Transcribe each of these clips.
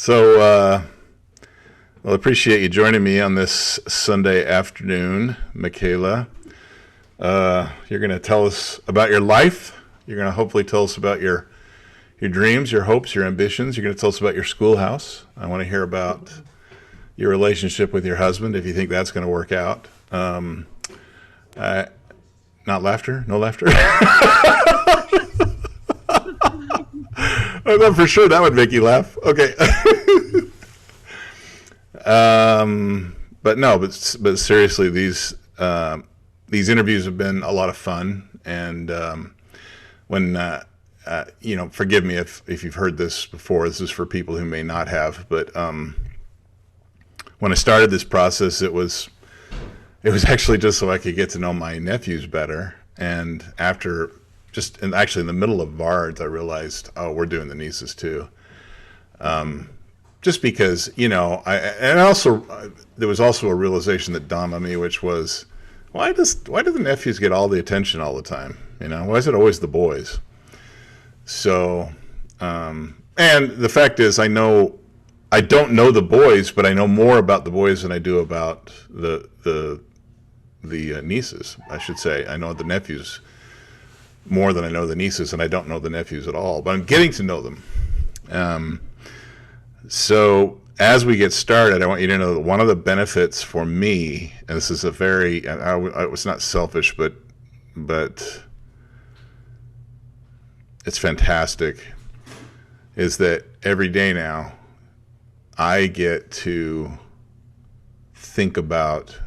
Well, appreciate you joining me on this Sunday afternoon, Makala. You're going to tell us about your life. You're going to hopefully tell us about your dreams, your hopes, your ambitions. You're going to tell us about your schoolhouse. I want to hear about your relationship with your husband, if you think that's going to work out. Not laughter? No laughter? I thought for sure that would make you laugh. Okay. But seriously, these interviews have been a lot of fun. And forgive me if you've heard this before. This is for people who may not have. But when I started this process, it was actually just so I could get to know my nephews better. And actually in the middle of VARDS, I realized, oh, we're doing the nieces too. Just because, there was also a realization that dawned on me, which was, why do the nephews get all the attention all the time? Why is it always the boys? So, and the fact is, I don't know the boys, but I know more about the boys than I do about the nieces, I should say. I know the nephews more than I know the nieces, and I don't know the nephews at all, but I'm getting to know them. So as we get started, I want you to know that one of the benefits for me, and this is I was not selfish, but it's fantastic, is that every day now I get to think about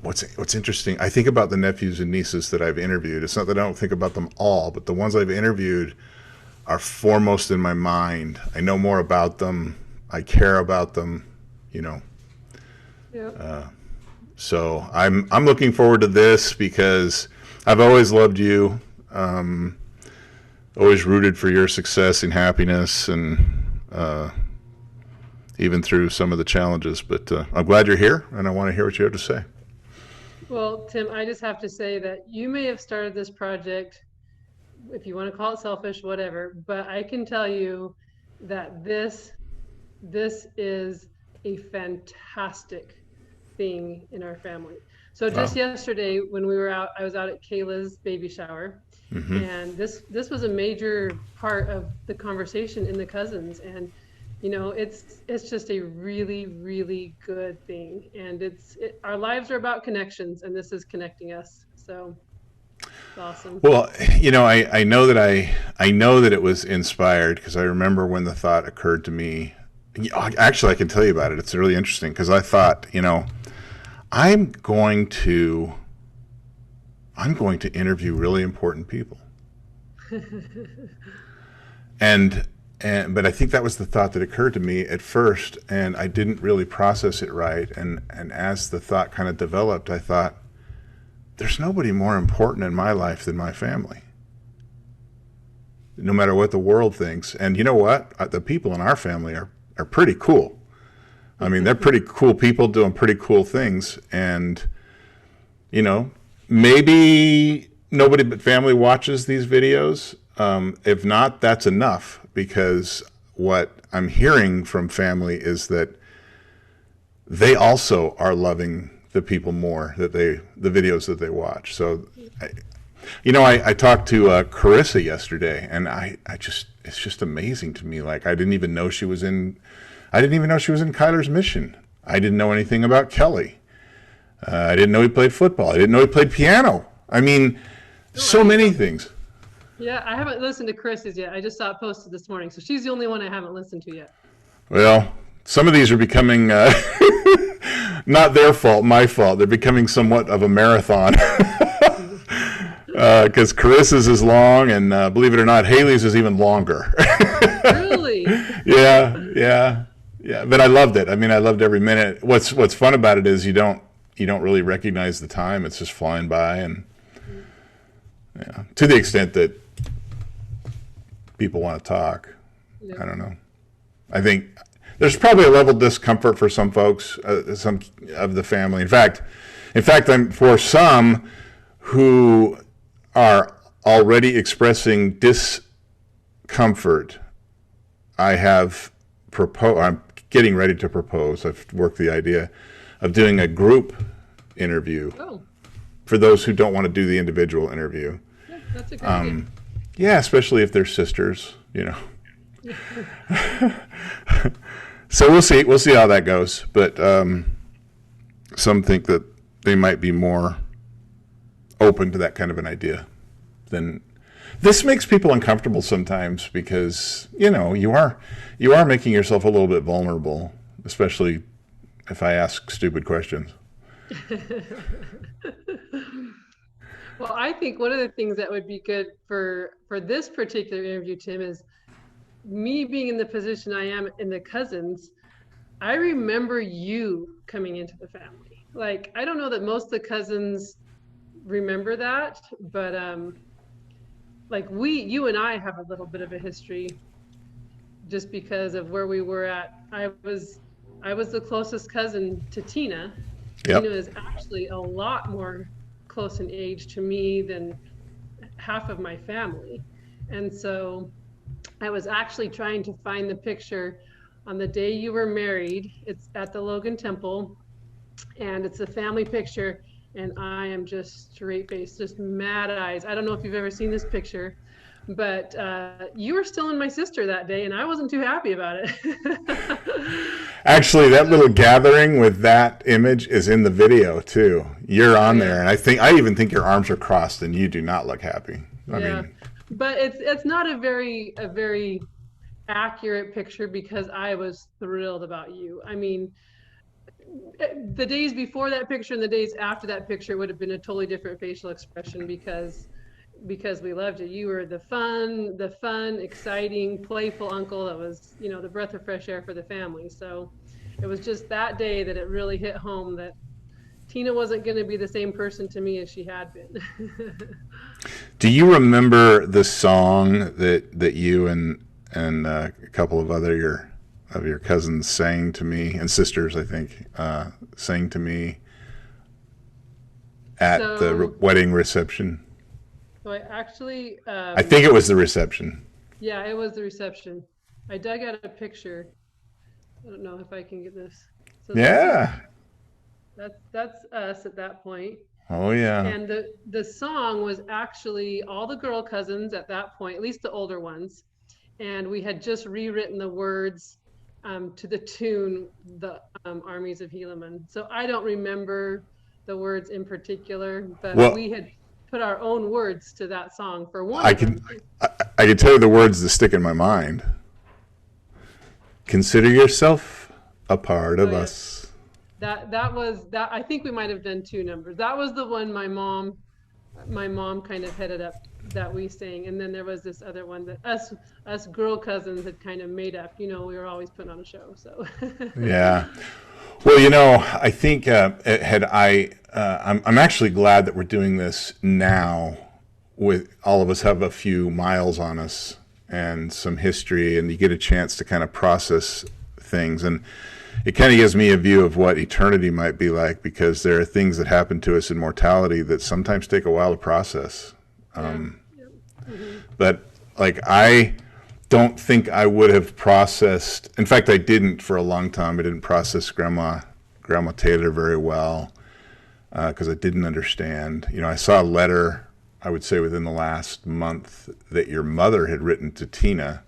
what's interesting. I think about the nephews and nieces that I've interviewed. It's not that I don't think about them all, but the ones I've interviewed are foremost in my mind. I know more about them. I care about them, Yep. So I'm looking forward to this because I've always loved you. Always rooted for your success and happiness, and even through some of the challenges. But I'm glad you're here, and I want to hear what you have to say. Well, Tim, I just have to say that you may have started this project, if you want to call it selfish, whatever, but I can tell you that this is a fantastic thing in our family. So just yesterday when we were out, I was out at Kayla's baby shower, and this was a major part of the conversation in the cousins. And it's just a really, really good thing. And our lives are about connections, and this is connecting us. So it's awesome. Well, I know that it was inspired because I remember when the thought occurred to me. Actually, I can tell you about it. It's really interesting because I thought, I'm going to interview really important people. But I think that was the thought that occurred to me at first, and I didn't really process it right. And as the thought kind of developed, I thought, there's nobody more important in my life than my family, no matter what the world thinks. And you know what? The people in our family are pretty cool. I mean, they're pretty cool people doing pretty cool things. And, maybe nobody but family watches these videos. If not, that's enough, because what I'm hearing from family is that they also are loving the people more, the videos that they watch. So, I talked to Carissa yesterday, and it's just amazing to me. Like, I didn't even know she was in Kyler's Mission. I didn't know anything about Kelly. I didn't know he played football. I didn't know he played piano. I mean, so many things. Yeah, I haven't listened to Chris's yet. I just saw it posted this morning. So she's the only one I haven't listened to yet. Well, some of these are becoming not their fault, my fault. They're becoming somewhat of a marathon. Because Carissa's is long, and believe it or not, Haley's is even longer. Really? Yeah. But I loved it. I mean, I loved every minute. What's fun about it is you don't really recognize the time. It's just flying by, and to the extent that people want to talk. Yeah. I don't know. I think there's probably a level of discomfort for some folks, some of the family. In fact, for some who are already expressing discomfort, I have proposed, I'm getting ready to propose, I've worked the idea of doing a group interview Oh, for those who don't want to do the individual interview. yeah, that's a great idea. Yeah, especially if they're sisters, So we'll see. We'll see how that goes. But some think that they might be more open to that kind of an idea than. This makes people uncomfortable sometimes because you are making yourself a little bit vulnerable, especially if I ask stupid questions. Well, I think one of the things that would be good for this particular interview, Tim, is me being in the position I am in the cousins. I remember you coming into the family. Like, I don't know that most of the cousins remember that, but like you and I have a little bit of a history just because of where we were at. I was the closest cousin to Tina. Yep. Tina is actually a lot more close in age to me than half of my family. And so I was actually trying to find the picture on the day you were married. It's at the Logan Temple, and it's a family picture. And I am just straight faced, just mad eyes. I don't know if you've ever seen this picture, but you were still in my sister that day, and I wasn't too happy about it. Actually, that little gathering with that image is in the video too. You're on there, and I even think your arms are crossed, and you do not look happy. I mean, but it's not a very accurate picture because I was thrilled about you. I mean, the days before that picture and the days after that picture would have been a totally different facial expression because we loved you. You were the fun, exciting, playful uncle that was, the breath of fresh air for the family. So it was just that day that it really hit home that Tina wasn't going to be the same person to me as she had been. Do you remember the song that you and a couple of other your cousins sang to me, and sisters, I think, sang to me at the wedding reception? So I actually... I think it was the reception. Yeah, it was the reception. I dug out a picture. I don't know if I can get this. So yeah. That's us at that point. Oh, yeah. And the song was actually all the girl cousins at that point, at least the older ones. And we had just rewritten the words to the tune, the Armies of Helaman. So I don't remember the words in particular, but we had put our own words to that song for one. I can tell you the words that stick in my mind. Consider yourself a part of us. That was that. I think we might have done two numbers. That was the one my mom kind of headed up that we sang, and then there was this other one that us girl cousins had kind of made up. We were always putting on a show. So yeah. Well, I think I'm actually glad that we're doing this now. With all of us have a few miles on us and some history, and you get a chance to kind of process things, and it kind of gives me a view of what eternity might be like, because there are things that happen to us in mortality that sometimes take a while to process. But I don't think I would have processed. In fact, I didn't for a long time. I didn't process Grandma Taylor very well because I didn't understand. I saw a letter, I would say within the last month, that your mother had written to Tina,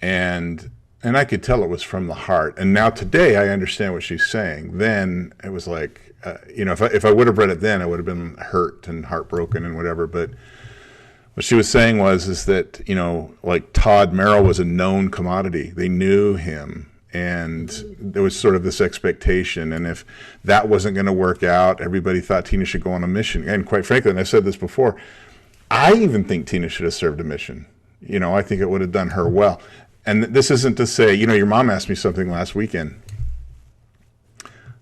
and I could tell it was from the heart. And now today I understand what she's saying. Then it was like, if I would have read it then, I would have been hurt and heartbroken and whatever. But what she was saying is that, like Todd Merrill was a known commodity. They knew him, and there was sort of this expectation. And if that wasn't going to work out, everybody thought Tina should go on a mission. And quite frankly, and I said this before, I even think Tina should have served a mission. I think it would have done her well. And this isn't to say, your mom asked me something last weekend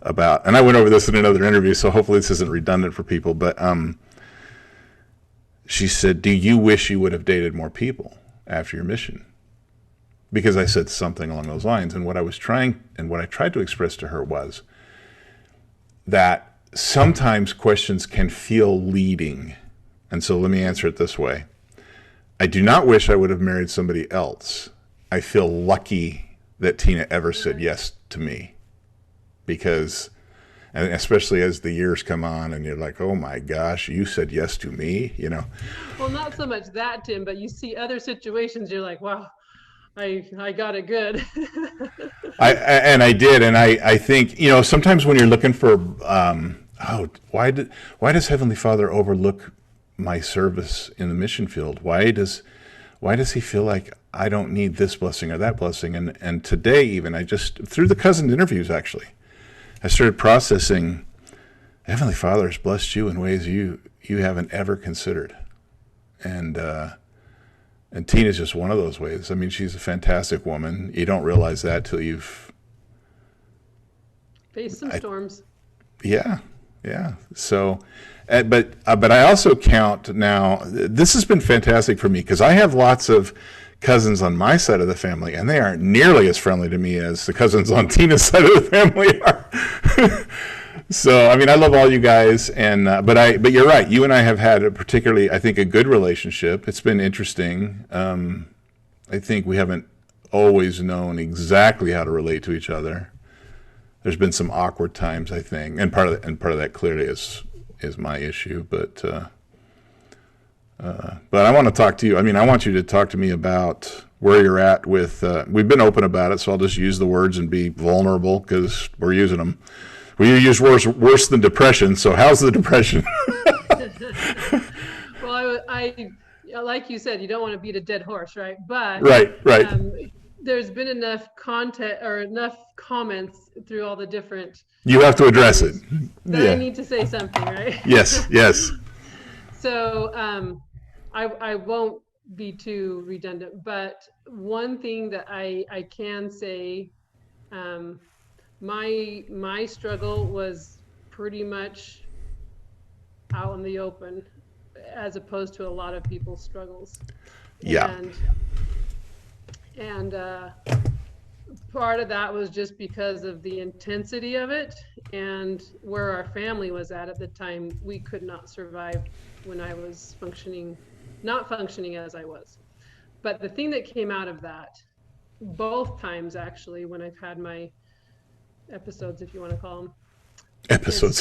about, and I went over this in another interview, so hopefully this isn't redundant for people, but she said, do you wish you would have dated more people after your mission? Because I said something along those lines. And what I tried to express to her was that sometimes questions can feel leading. And so let me answer it this way. I do not wish I would have married somebody else. I feel lucky that Tina ever said yes to me, because, and especially as the years come on and you're like, oh my gosh, you said yes to me, you know. Well, not so much that, Tim, but you see other situations, you're like, wow, I got it good. I did, and I think, you know, sometimes when you're looking for, why does Heavenly Father overlook my service in the mission field? Why does he feel like I don't need this blessing or that blessing? And today, even, I just, through the cousin interviews, actually, I started processing, Heavenly Father has blessed you in ways you haven't ever considered. And Tina's just one of those ways. I mean, she's a fantastic woman. You don't realize that till you've faced some storms. Yeah. So, but I also count now. This has been fantastic for me because I have lots of cousins on my side of the family, and they aren't nearly as friendly to me as the cousins on Tina's side of the family are. So, I mean, I love all you guys, and but you're right. You and I have had I think, a good relationship. It's been interesting. I think we haven't always known exactly how to relate to each other. There's been some awkward times, I think, and part of that clearly is my issue. But I want to talk to you. I mean, I want you to talk to me about where you're at with. We've been open about it, so I'll just use the words and be vulnerable because we're using them. We use worse than depression. So how's the depression? Well, I like you said, you don't want to beat a dead horse, right? But right. There's been enough content or enough comments through all the different. You have to address it. I need to say something, right? Yes. So I won't be too redundant, but one thing that I can say, my struggle was pretty much out in the open, as opposed to a lot of people's struggles. Yeah. And part of that was just because of the intensity of it and where our family was at the time. We could not survive when I was not functioning as I was. But the thing that came out of that, both times actually, when I've had my episodes, if you want to call them episodes,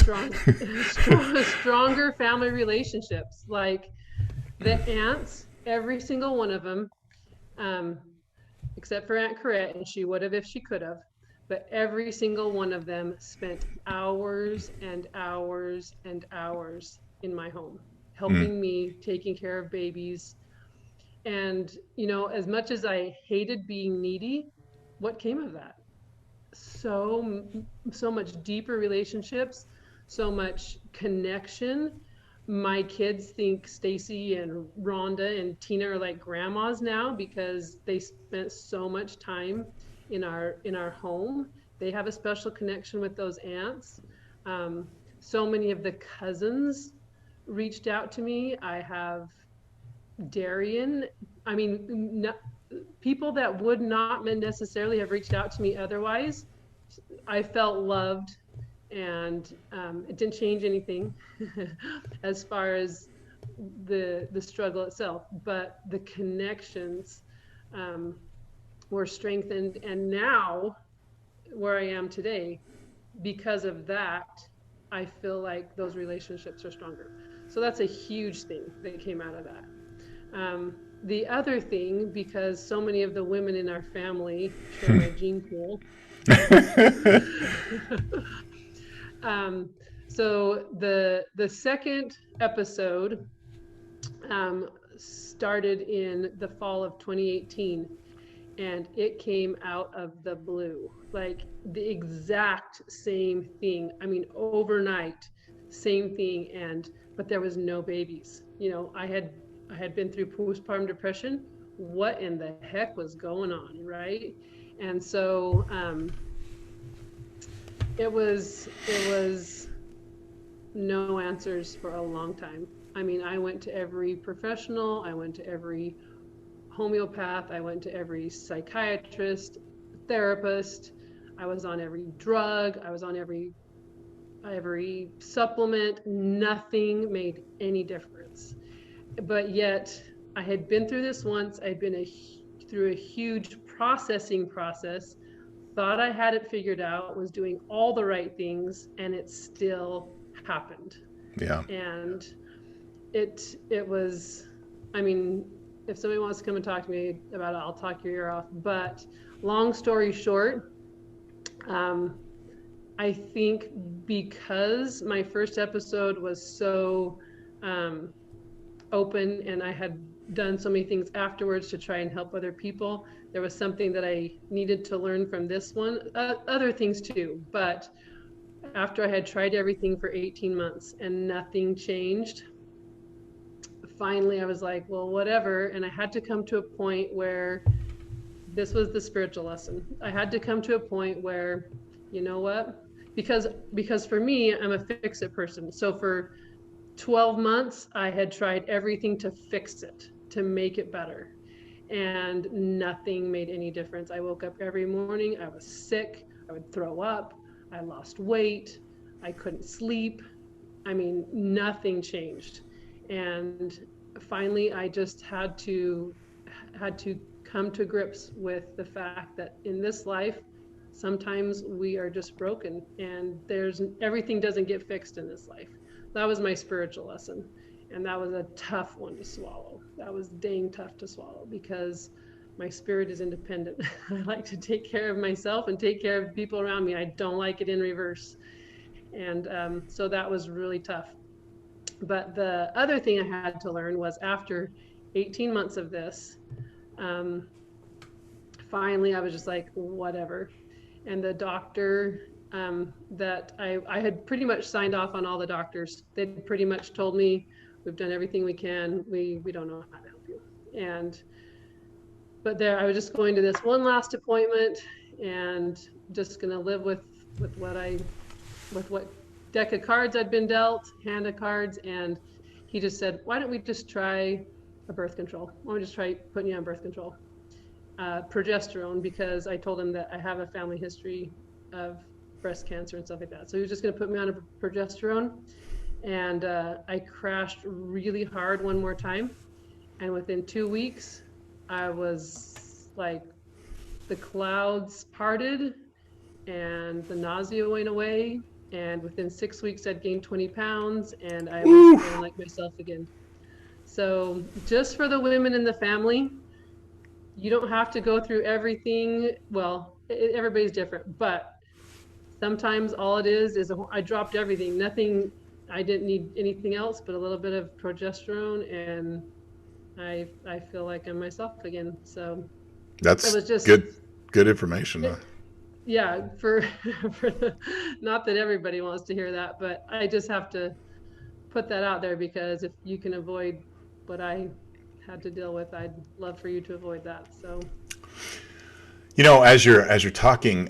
stronger family relationships. Like the aunts, every single one of them, except for Aunt Corette, and she would have if she could have, but every single one of them spent hours and hours and hours in my home, helping me, taking care of babies. And, you know, as much as I hated being needy, what came of that? So much deeper relationships, so much connection. My kids think Stacy and Rhonda and Tina are like grandmas now because they spent so much time in our home. They have a special connection with those aunts. So many of the cousins reached out to me. I have Darian. I mean, people that would not necessarily have reached out to me otherwise. I felt loved, and it didn't change anything as far as the struggle itself, but the connections were strengthened. And now where I am today, because of that, I feel like those relationships are stronger. So that's a huge thing that came out of that. The other thing, because so many of the women in our family share my gene pool. So the second episode started in the fall of 2018, and it came out of the blue, like the exact same thing. I mean, overnight, same thing, but there was no babies. You know, I had been through postpartum depression. What in the heck was going on, right? And so it was no answers for a long time. I mean, I went to every professional, I went to every homeopath, I went to every psychiatrist, therapist, I was on every drug, I was on every supplement. Nothing made any difference. But yet I had been through this once. I'd been through a huge processing process, thought I had it figured out, was doing all the right things, and it still happened. Yeah. And it was, I mean, if somebody wants to come and talk to me about it, I'll talk your ear off. But long story short, I think because my first episode was so open, and I had done so many things afterwards to try and help other people, there was something that I needed to learn from this one. Other things too, but after I had tried everything for 18 months and nothing changed, finally I was like, well, whatever. And I had to come to a point where this was the spiritual lesson. I had to come to a point where, you know what? Because for me, I'm a fix-it person. So for 12 months, I had tried everything to fix it, to make it better. And nothing made any difference. I woke up every morning, I was sick, I would throw up, I lost weight, I couldn't sleep. I mean, nothing changed. And finally, I just had to come to grips with the fact that in this life, sometimes we are just broken, and everything doesn't get fixed in this life. That was my spiritual lesson. And that was a tough one to swallow. That was dang tough to swallow, because my spirit is independent. I like to take care of myself and take care of people around me. I don't like it in reverse. And so that was really tough. But the other thing I had to learn was, after 18 months of this, finally I was just like, whatever. And the doctor that I had pretty much signed off on all the doctors. They pretty much told me, we've done everything we can. We don't know how to help you. But there, I was just going to this one last appointment and just going to live with what deck of cards I'd been dealt, hand of cards. And he just said, why don't we just try a birth control? Why don't we just try putting you on birth control? Progesterone, because I told him that I have a family history of breast cancer and stuff like that. So he was just going to put me on a progesterone. And I crashed really hard one more time. And within 2 weeks, I was like, the clouds parted and the nausea went away. And within 6 weeks, I'd gained 20 pounds and I was feeling like myself again. So just for the women in the family, you don't have to go through everything. Well, everybody's different, but sometimes all it is I dropped everything. Nothing, I didn't need anything else but a little bit of progesterone, and I feel like I'm myself again. So that's it was just good information. Yeah, not that everybody wants to hear that, but I just have to put that out there, because if you can avoid what I had to deal with, I'd love for you to avoid that. So, you know, as you're talking,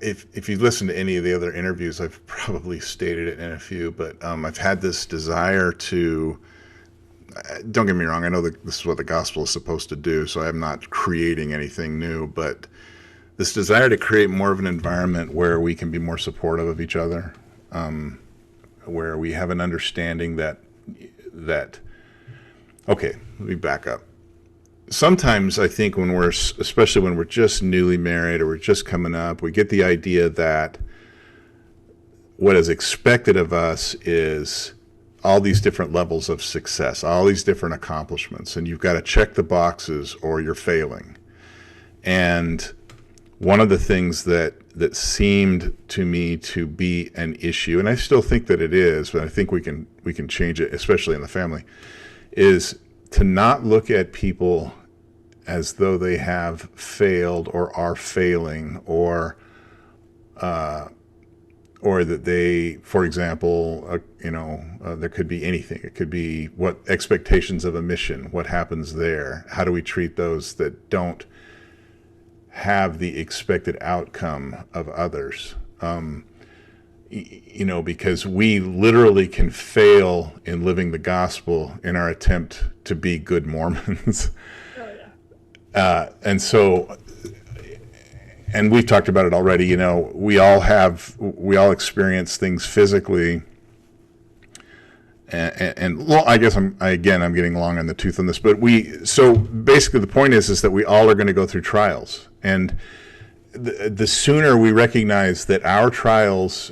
if you listen to any of the other interviews, I've probably stated it in a few, but I've had this desire to. Don't get me wrong, I know that this is what the gospel is supposed to do, so I'm not creating anything new, but this desire to create more of an environment where we can be more supportive of each other, where we have an understanding that okay, let me back up. Sometimes I think especially when we're just newly married or we're just coming up, we get the idea that what is expected of us is all these different levels of success, all these different accomplishments, and you've got to check the boxes or you're failing. And one of the things that seemed to me to be an issue, and I still think that it is, but I think we can change it, especially in the family, is to not look at people as though they have failed or are failing, or that they, for example, there could be anything. It could be what expectations of a mission, what happens there, how do we treat those that don't have the expected outcome of others, because we literally can fail in living the gospel in our attempt to be good Mormons. Oh, yeah. And we've talked about it already, we all experience things physically and well, I guess I'm getting long on the tooth on this, but so basically the point is that we all are going to go through trials, and the sooner we recognize that our trials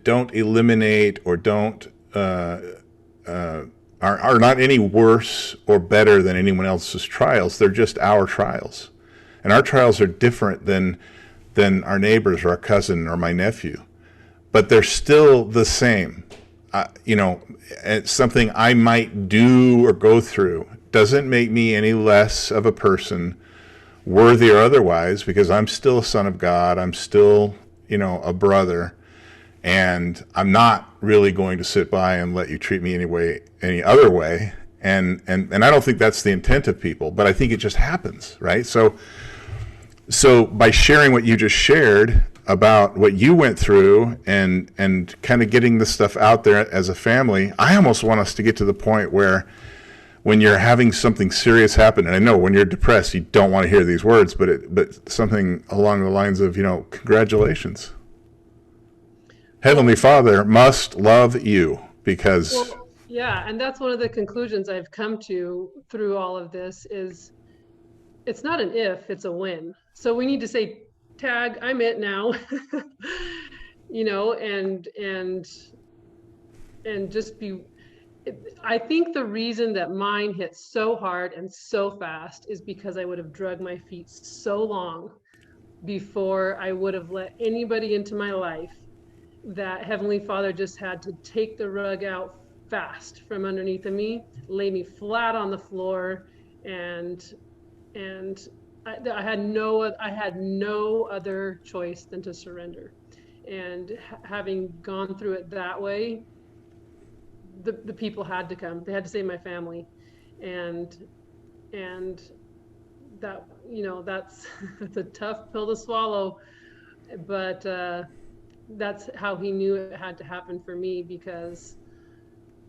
don't eliminate or don't are not any worse or better than anyone else's trials. They're just our trials, and our trials are different than our neighbors or our cousin or my nephew, but they're still the same. It's something I might do or go through doesn't make me any less of a person, worthy or otherwise, because I'm still a son of God. I'm still, a brother, and I'm not really going to sit by and let you treat me any other way. And I don't think that's the intent of people, but I think it just happens, right? So by sharing what you just shared about what you went through and kind of getting this stuff out there as a family, I almost want us to get to the point where when you're having something serious happen, and I know when you're depressed, you don't want to hear these words, but something along the lines of, congratulations. Heavenly Father must love you because... Well, yeah, and that's one of the conclusions I've come to through all of this is it's not an if, it's a when. So we need to say, tag, I'm it now, and just be, I think the reason that mine hit so hard and so fast is because I would have dragged my feet so long before I would have let anybody into my life that Heavenly Father just had to take the rug out fast from underneath of me, lay me flat on the floor, and I had no other choice than to surrender. And having gone through it that way, the people had to come. They had to save my family, and that that's a tough pill to swallow, but that's how he knew it had to happen for me, because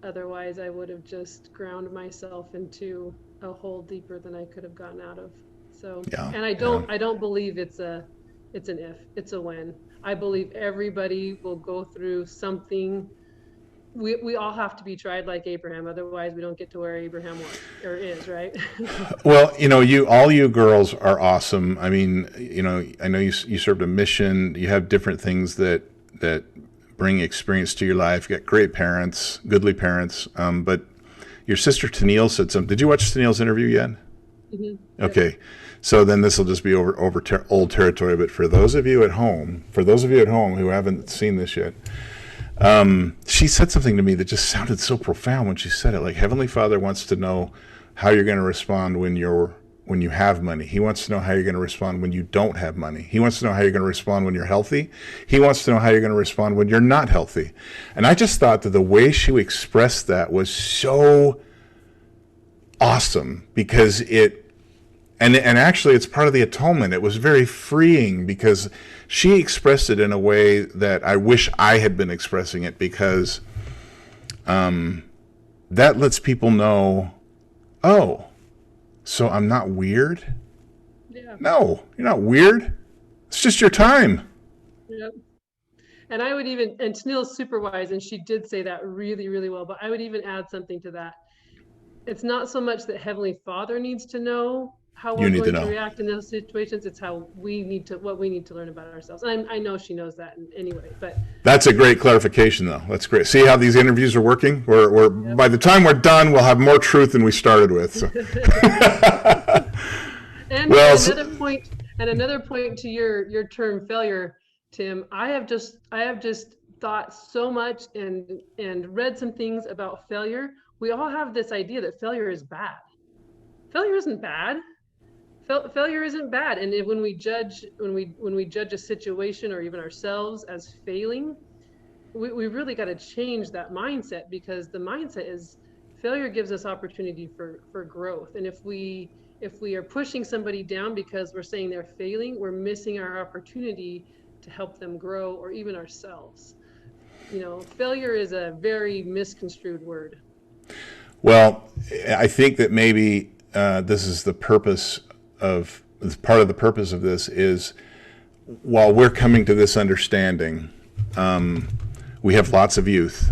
otherwise I would have just ground myself into a hole deeper than I could have gotten out of. So, yeah, and I don't believe it's an if, it's a when. I believe everybody will go through something. We all have to be tried like Abraham, otherwise we don't get to where Abraham was or is, right? Well, all you girls are awesome. I mean, I know you served a mission. You have different things that bring experience to your life. You got great parents, goodly parents. But your sister Tennille said something. Did you watch Tennille's interview yet? Mm-hmm. Okay. So then this will just be over old territory. But for those of you at home who haven't seen this yet, she said something to me that just sounded so profound when she said it. Like, Heavenly Father wants to know how you're going to respond when you have money. He wants to know how you're going to respond when you don't have money. He wants to know how you're going to respond when you're healthy. He wants to know how you're going to respond when you're not healthy. And I just thought that the way she expressed that was so awesome, because and actually it's part of the atonement. It was very freeing because she expressed it in a way that I wish I had been expressing it, because that lets people know, oh, so I'm not weird? Yeah. No, you're not weird. It's just your time. Yep. And I would even, and Tennille's super wise, and she did say that really, really well, but I would even add something to that. It's not so much that Heavenly Father needs to know how we're going to react in those situations. It's how what we need to learn about ourselves. And I know she knows that anyway, but that's a great clarification, though. That's great. See how these interviews are working? We're yep. By the time we're done, we'll have more truth than we started with. So. And another point to your term failure, Tim. I have just thought so much and read some things about failure. We all have this idea that failure is bad. Failure isn't bad. Failure isn't bad. And when we judge a situation or even ourselves as failing, we really got to change that mindset, because the mindset is failure gives us opportunity for growth. And if we are pushing somebody down because we're saying they're failing, we're missing our opportunity to help them grow, or even ourselves. Failure is a very misconstrued word. Well, I think that maybe this is part of the purpose of this is, while we're coming to this understanding, we have lots of youth,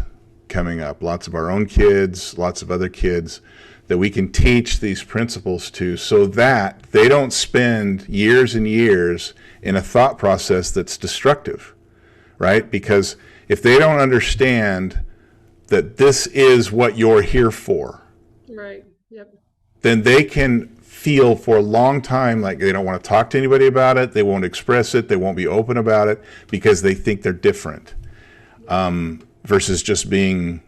coming up, lots of our own kids, lots of other kids that we can teach these principles to, so that they don't spend years and years in a thought process that's destructive, right? Because if they don't understand that this is what you're here for, right, yep, then they can feel for a long time like they don't want to talk to anybody about it, they won't express it, they won't be open about it because they think they're different, versus just being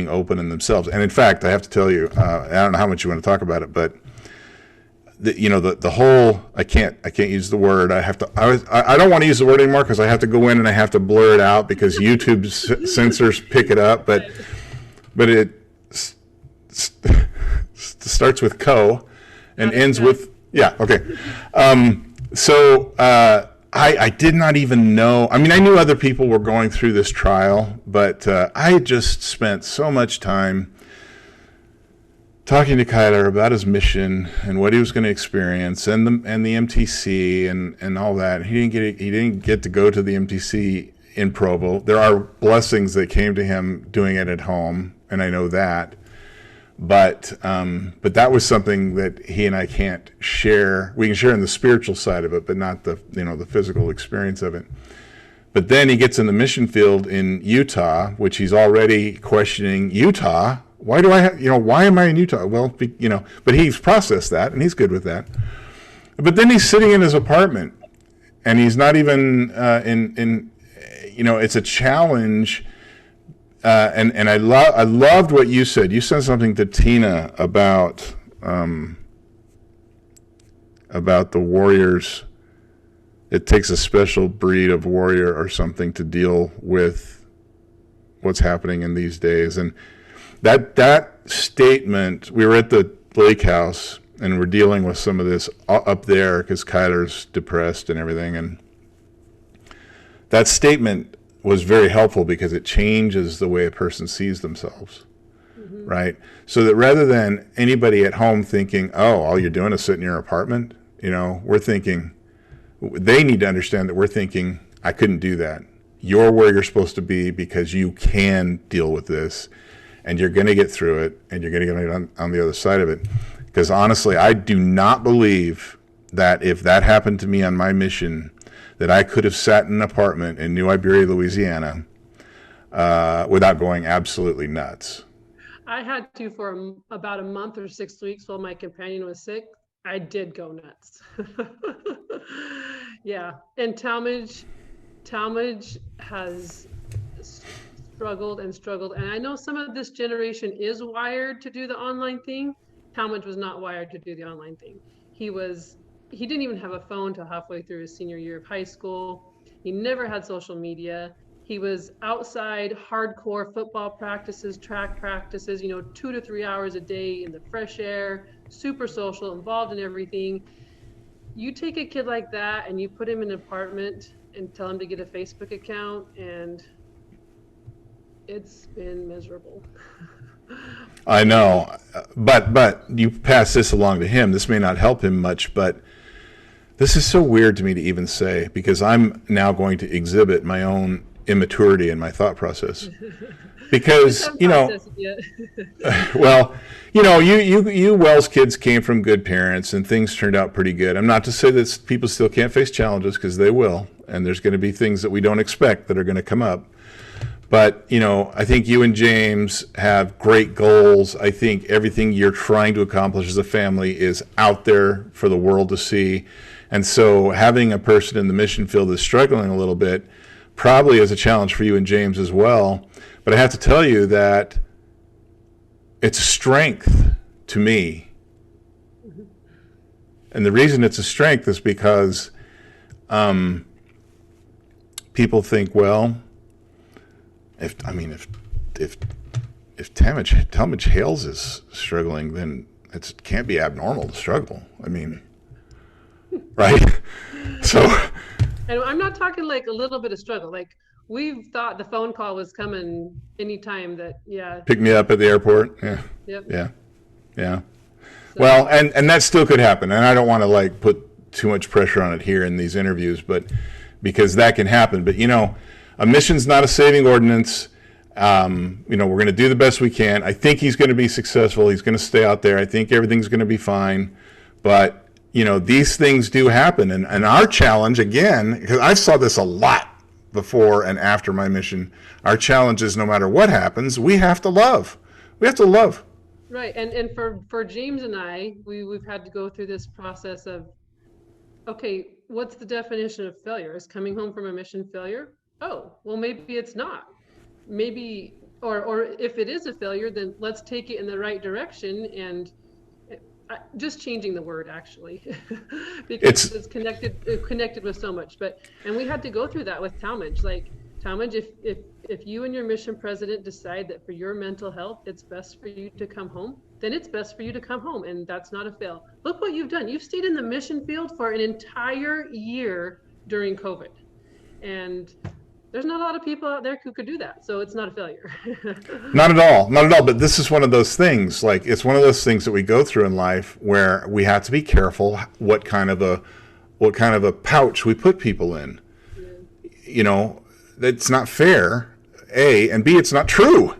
open in themselves. And in fact, I have to tell you, I don't know how much you want to talk about it, but the whole, I can't use the word. I don't want to use the word anymore because I have to go in and I have to blur it out because YouTube censors pick it up. But it starts with co and ends with, yeah, okay. I did not even know. I mean, I knew other people were going through this trial, but I just spent so much time talking to Kyler about his mission and what he was going to experience, and the MTC and all that. He didn't get to go to the MTC in Provo. There are blessings that came to him doing it at home, and I know that. But that was something that he and I can't share. We can share in the spiritual side of it, but not the physical experience of it. But then he gets in the mission field in Utah, which he's already questioning. Utah? Why do I have, why am I in Utah? Well, but he's processed that and he's good with that. But then he's sitting in his apartment and he's not even it's a challenge. And I loved what you said. You said something to Tina about the warriors. It takes a special breed of warrior or something to deal with what's happening in these days. And that statement, we were at the lake house and we're dealing with some of this up there because Kyler's depressed and everything. And that statement was very helpful because it changes the way a person sees themselves, right? So that rather than anybody at home thinking, oh, all you're doing is sit in your apartment, we're thinking, they need to understand that we're thinking, I couldn't do that. You're where you're supposed to be because you can deal with this and you're going to get through it and you're going to get on the other side of it. Because honestly, I do not believe that if that happened to me on my mission, that I could have sat in an apartment in New Iberia, Louisiana, without going absolutely nuts. I had to for about a month or 6 weeks while my companion was sick. I did go nuts. Yeah, and Talmadge has struggled, and I know some of this generation is wired to do the online thing. Talmadge was not wired to do the online thing. He didn't even have a phone till halfway through his senior year of high school. He never had social media. He was outside hardcore football practices, track practices, 2 to 3 hours a day in the fresh air, super social, involved in everything. You take a kid like that and you put him in an apartment and tell him to get a Facebook account, and it's been miserable. I know, but you pass this along to him. This may not help him much, but this is so weird to me to even say, because I'm now going to exhibit my own immaturity in my thought process. Because, well, you Wells kids came from good parents and things turned out pretty good. I'm not to say that people still can't face challenges, because they will. And there's going to be things that we don't expect that are going to come up. But, I think you and James have great goals. I think everything you're trying to accomplish as a family is out there for the world to see. And so having a person in the mission field that's struggling a little bit probably is a challenge for you and James as well. But I have to tell you that it's a strength to me. And the reason it's a strength is because people think, well, if Talmadge Hales is struggling, then it can't be abnormal to struggle. Right? So, and I'm not talking like a little bit of struggle. Like, we've thought the phone call was coming anytime that, pick me up at the airport. Yeah. Yep. Yeah. So, well, and that still could happen. And I don't want to put too much pressure on it here in these interviews, but because that can happen. But a mission's not a saving ordinance. We're going to do the best we can. I think he's going to be successful. He's going to stay out there. I think everything's going to be fine. But, these things do happen. And our challenge, again, because I saw this a lot before and after my mission, our challenge is no matter what happens, we have to love. We have to love. Right. And for James and I, we've had to go through this process of, okay, what's the definition of failure? Is coming home from a mission failure? Oh, well, maybe it's not. Maybe, or if it is a failure, then let's take it in the right direction, and just changing the word actually, because it's connected with so much. And we had to go through that with Talmadge. Like, Talmadge, if you and your mission president decide that for your mental health, it's best for you to come home, then it's best for you to come home, and that's not a fail. Look what you've done. You've stayed in the mission field for an entire year during COVID, and there's not a lot of people out there who could do that. So it's not a failure. Not at all. Not at all. But this is one of those things, like, it's one of those things that we go through in life where we have to be careful what kind of a pouch we put people in. Yeah. It's not fair, A, and B, it's not true.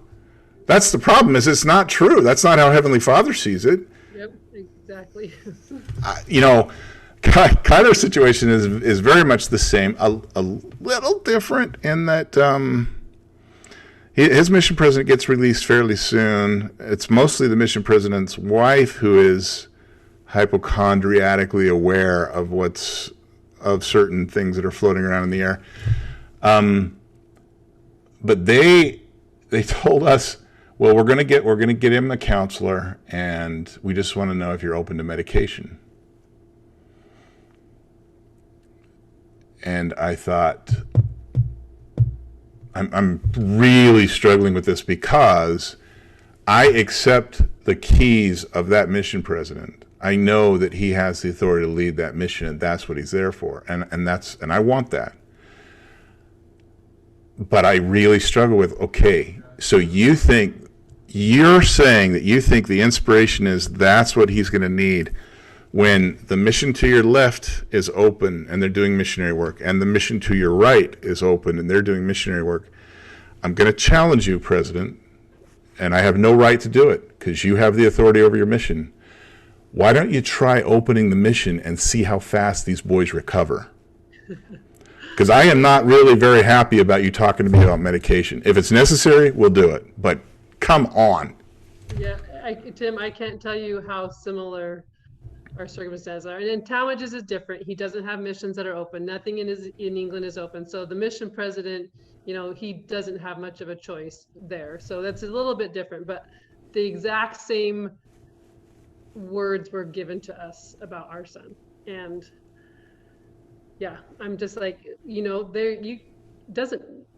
That's the problem, is it's not true. That's not how Heavenly Father sees it. Yep, exactly. Kyler's situation is very much the same, a little different in that his mission president gets released fairly soon. It's mostly the mission president's wife who is hypochondriacally aware of certain things that are floating around in the air. But they told us, well, we're gonna get him a counselor, and we just want to know if you're open to medication. And I thought, I'm really struggling with this because I accept the keys of that mission president. I know that he has the authority to lead that mission, and that's what he's there for. And I want that. But I really struggle with, okay, so you're saying that you think the inspiration is that's what he's going to need when the mission to your left is open and they're doing missionary work, and the mission to your right is open and they're doing missionary work. I'm going to challenge you, President, and I have no right to do it because you have the authority over your mission. Why don't you try opening the mission and see how fast these boys recover? Because I am not really very happy about you talking to me about medication. If it's necessary, we'll do it. But come on. Yeah, Tim, I can't tell you how similar our circumstances are. And in Talmadge's is different. He doesn't have missions that are open. Nothing in England is open. So the mission president, he doesn't have much of a choice there. So that's a little bit different. But the exact same words were given to us about our son. And yeah, I'm just like,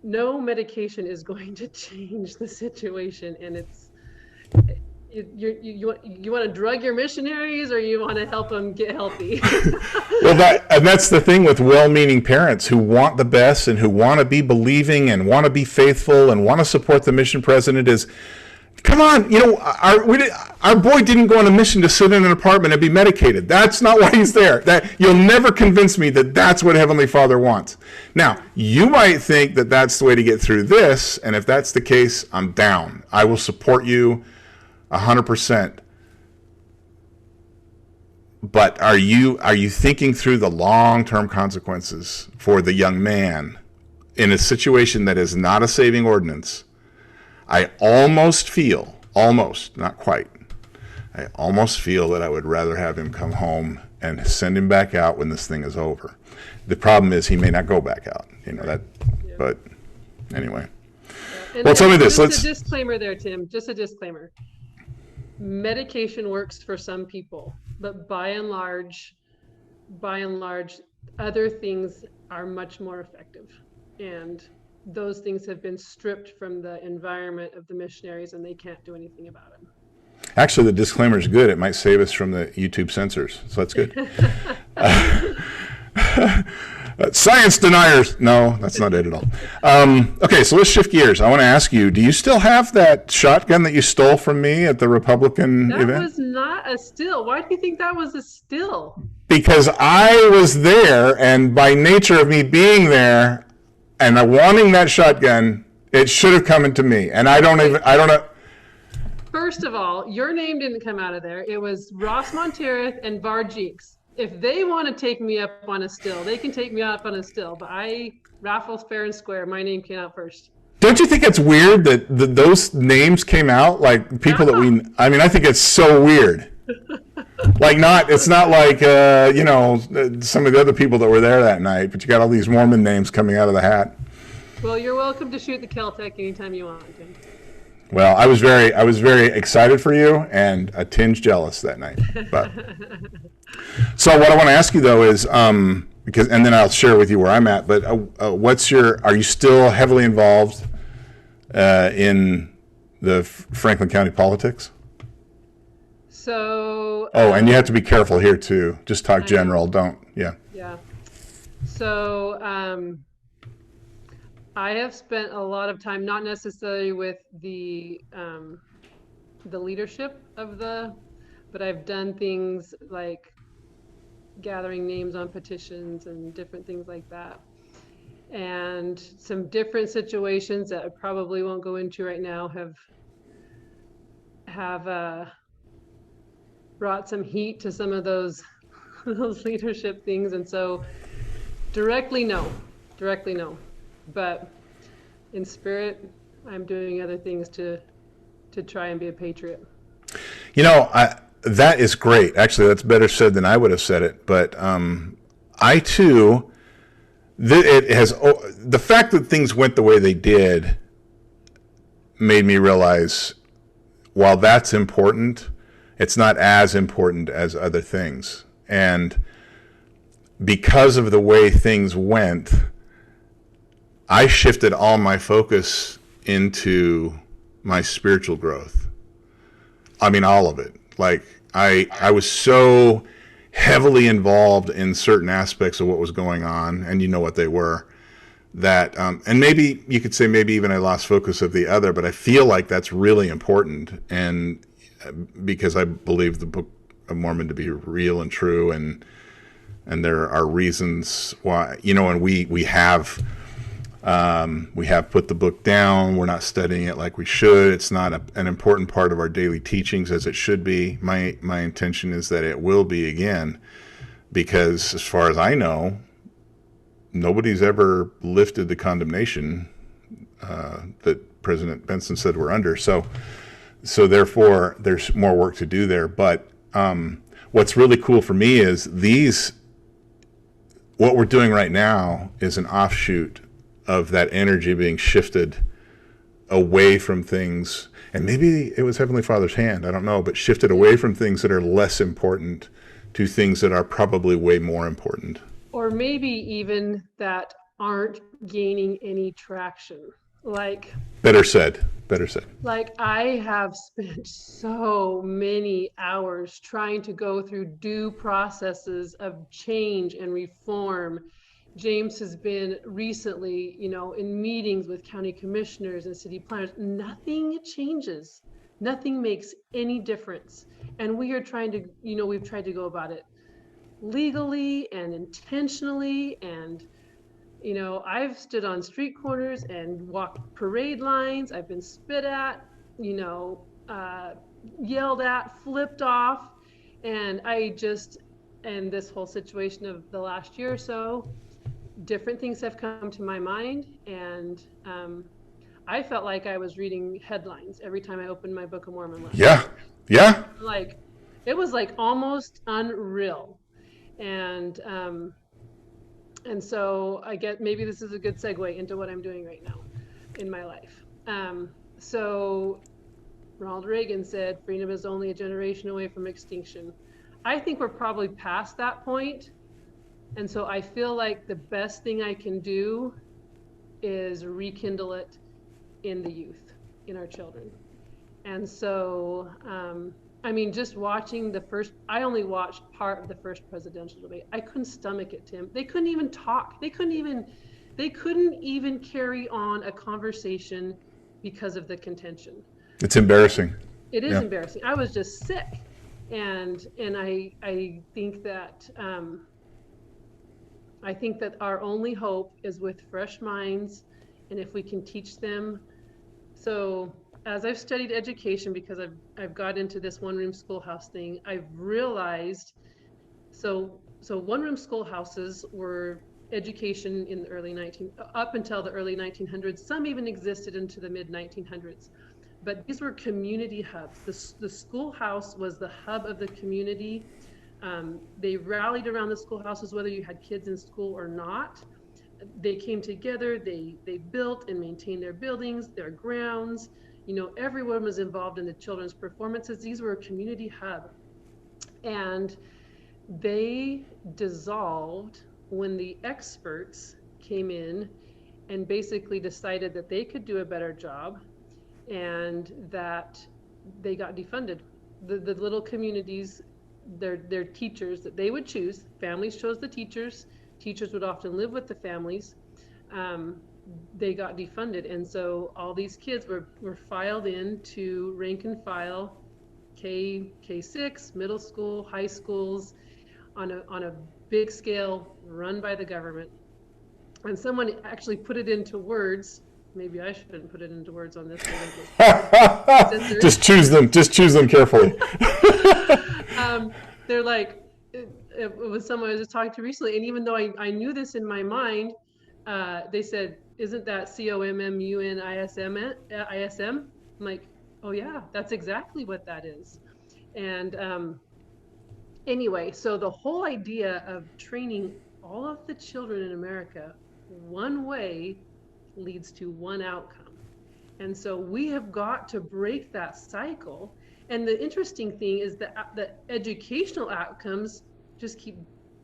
no medication is going to change the situation. And it's, you want to drug your missionaries, or you want to help them get healthy? Well, that's the thing with well-meaning parents who want the best and who want to be believing and want to be faithful and want to support the mission president is, come on, our boy didn't go on a mission to sit in an apartment and be medicated. That's not why he's there. That you'll never convince me that that's what Heavenly Father wants. Now, you might think that that's the way to get through this, and if that's the case, I'm down. I will support you 100%. But are you thinking through the long-term consequences for the young man in a situation that is not a saving ordinance? I almost feel, not quite, I almost feel that I would rather have him come home and send him back out when this thing is over. The problem is he may not go back out, but anyway. Yeah. Well, tell me this. Just a disclaimer there, Tim, just a disclaimer. Medication works for some people, but by and large, other things are much more effective. And those things have been stripped from the environment of the missionaries, and they can't do anything about it. Actually, the disclaimer is good. It might save us from the YouTube censors, so that's good. Science deniers. No, that's not it at all. Okay, so let's shift gears. I want to ask you, do you still have that shotgun that you stole from me at the Republican event? That was not a still. Why do you think that was a still? Because I was there, and by nature of me being there and wanting that shotgun, It should have come into me, and I don't know. First of all, your name didn't come out of there. It was Ross Monterith and Varjeeks. If they want to take me up on a still, they can take me up on a still. But raffles fair and square, my name came out first. Don't you think it's weird that those names came out, like people that we? I mean, I think it's so weird. Like it's not like some of the other people that were there that night, but you got all these Mormon names coming out of the hat. Well, you're welcome to shoot the Keltec anytime you want, Tim. Well, I was very excited for you and a tinge jealous that night. But so what I want to ask you though is because, and then I'll share with you where I'm at. But are you still heavily involved in the Franklin County politics? So. And you have to be careful here too. Just talk general. Don't. Yeah. Yeah. So I have spent a lot of time, not necessarily with the leadership of but I've done things like gathering names on petitions and different things like that. And some different situations that I probably won't go into right now have brought some heat to some of those leadership things. And so directly no. But in spirit, I'm doing other things to try and be a patriot. That is great. Actually, that's better said than I would have said it. But I too, the fact that things went the way they did made me realize while that's important, it's not as important as other things. And because of the way things went, I shifted all my focus into my spiritual growth. I mean, all of it. Like I was so heavily involved in certain aspects of what was going on, and you know what they were, that, and maybe you could say maybe even I lost focus of the other, but I feel like that's really important. And because I believe the Book of Mormon to be real and true, and there are reasons why, and we have put the book down. We're not studying it like we should. It's not an important part of our daily teachings as it should be. My intention is that it will be again, because as far as I know, nobody's ever lifted the condemnation that President Benson said we're under. So therefore, there's more work to do there. But what's really cool for me is what we're doing right now is an offshoot of that energy being shifted away from things, and maybe it was Heavenly Father's hand, I don't know, but shifted away from things that are less important to things that are probably way more important. Or maybe even that aren't gaining any traction. Better said. Like I have spent so many hours trying to go through due processes of change and reform. James has been recently, in meetings with county commissioners and city planners. Nothing changes. Nothing makes any difference. And we are trying to, we've tried to go about it legally and intentionally. And, I've stood on street corners and walked parade lines. I've been spit at, yelled at, flipped off. And and this whole situation of the last year or so, different things have come to my mind, and I felt like I was reading headlines every time I opened my Book of Mormon list. Yeah. Like it was like almost unreal, and so I get maybe this is a good segue into what I'm doing right now in my life. So Ronald Reagan said freedom is only a generation away from extinction. I think we're probably past that point. And so I feel like the best thing I can do is rekindle it in the youth, in our children. And so, just watching I only watched part of the first presidential debate. I couldn't stomach it, Tim. They couldn't even talk. They couldn't even carry on a conversation because of the contention. It's embarrassing. It is embarrassing. I was just sick. And I think that, I think that our only hope is with fresh minds and if we can teach them. So as I've studied education, because I've got into this one-room schoolhouse thing, I've realized, so one-room schoolhouses were education in the up until the early 1900s. Some even existed into the mid 1900s. But these were community hubs. The schoolhouse was the hub of the community. They rallied around the schoolhouses, whether you had kids in school or not. They came together, they built and maintained their buildings, their grounds. Everyone was involved in the children's performances. These were a community hub. And they dissolved when the experts came in and basically decided that they could do a better job, and that they got defunded. The little communities, their teachers that they would choose, families chose the teachers would often live with the families, they got defunded. And so all these kids were filed into rank and file K6, middle school, high schools, on a big scale, run by the government. And someone actually put it into words. Maybe I shouldn't put it into words on this one. Just choose them carefully. They're like, it was someone I was just talking to recently, and even though I knew this in my mind, they said, isn't that COMMUNISM? I'm like, oh yeah, that's exactly what that is. And anyway, so the whole idea of training all of the children in America one way leads to one outcome. And so we have got to break that cycle. And the interesting thing is that the educational outcomes just keep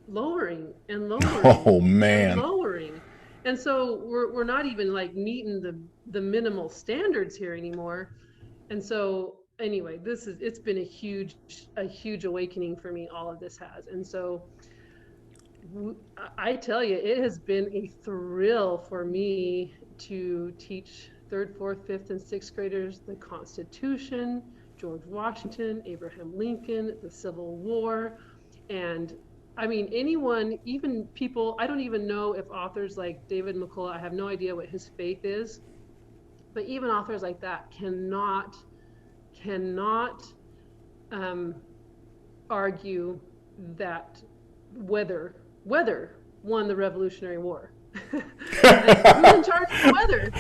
lowering and lowering. Oh man. And lowering. And so we're not even like meeting the minimal standards here anymore. And so anyway, it's been a huge awakening for me, all of this has. And so I tell you, it has been a thrill for me to teach 3rd, 4th, 5th, and 6th graders the Constitution, George Washington, Abraham Lincoln, the Civil War. And I mean, anyone, even people, I don't even know if authors like David Makala, I have no idea what his faith is, but even authors like that cannot argue that weather won the Revolutionary War. Who's in charge of the weather?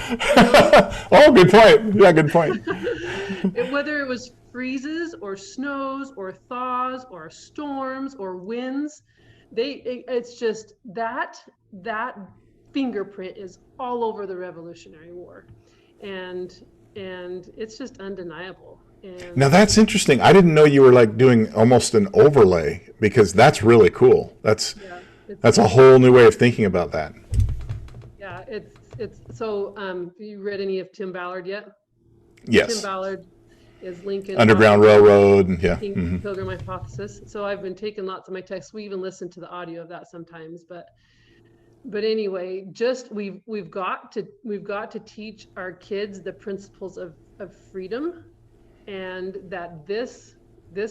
Oh, good point. Yeah, good point. Whether it was freezes or snows or thaws or storms or winds, it's just that fingerprint is all over the Revolutionary War, and it's just undeniable. And now that's interesting. I didn't know you were like doing almost an overlay, because that's really cool. That's a whole new way of thinking about that. Yeah, it's so. Have you read any of Tim Ballard yet? Yes. Tim Ballard is Lincoln Underground Railroad, and yeah. Pilgrim Hypothesis. So I've been taking lots of my texts. We even listen to the audio of that sometimes. But anyway, just we've got to teach our kids the principles of freedom, and that this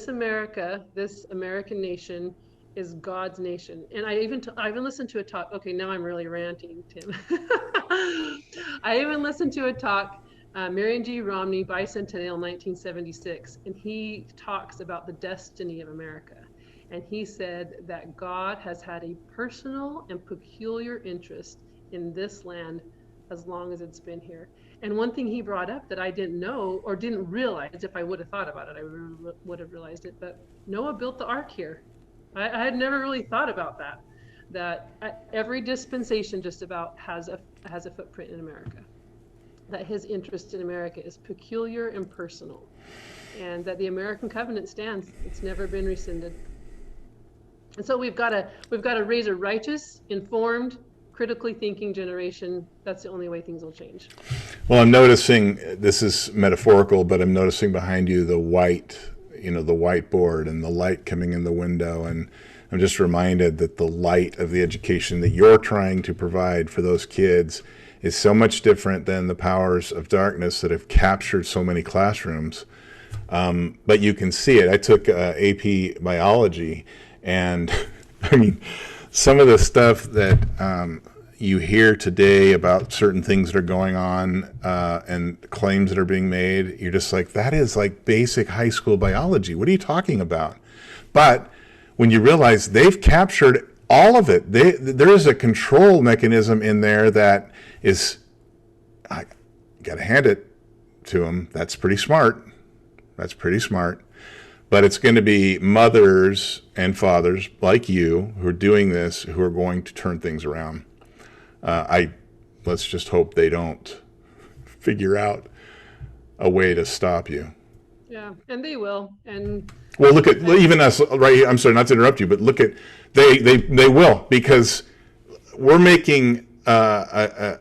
America, this American nation, is God's nation. And I even listened to a talk. Okay, now I'm really ranting, Tim. I even listened to a talk, Marion G. Romney, Bicentennial 1976, and he talks about the destiny of America. And he said that God has had a personal and peculiar interest in this land as long as it's been here. And one thing he brought up that I didn't know or didn't realize, if I would have thought about it, I would have realized it, but Noah built the ark here. I had never really thought about that every dispensation just about has a footprint in America, that his interest in America is peculiar and personal, and that the American covenant stands. It's never been rescinded. And so we've got to raise a righteous, informed, critically thinking generation. That's the only way things will change. Well, I'm noticing, this is metaphorical, but I'm noticing behind you the whiteboard and the light coming in the window. And I'm just reminded that the light of the education that you're trying to provide for those kids is so much different than the powers of darkness that have captured so many classrooms. But you can see it. I took AP biology, and I mean, some of the stuff that you hear today about certain things that are going on and claims that are being made, you're just like, that is like basic high school biology. What are you talking about? But when you realize they've captured all of it, there is a control mechanism in there that is, I got to hand it to them. That's pretty smart. That's pretty smart. But it's going to be mothers and fathers like you who are doing this, who are going to turn things around. Let's just hope they don't figure out a way to stop you. Yeah, and they will. And well, look at even us right here. I'm sorry, not to interrupt you, but look at they will, because we're making a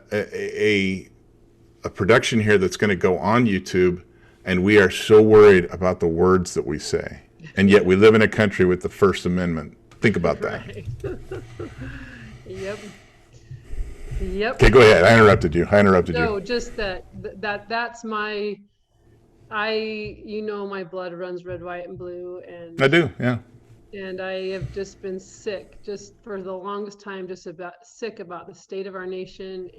production here that's going to go on YouTube, and we are so worried about the words that we say, and yet we live in a country with the First Amendment. Think about that. Right. Yep. Yep. Okay, go ahead. I interrupted you. No, just that's my, my blood runs red, white, and blue, and I do, yeah. And I have just been sick, just for the longest time, sick about the state of our nation,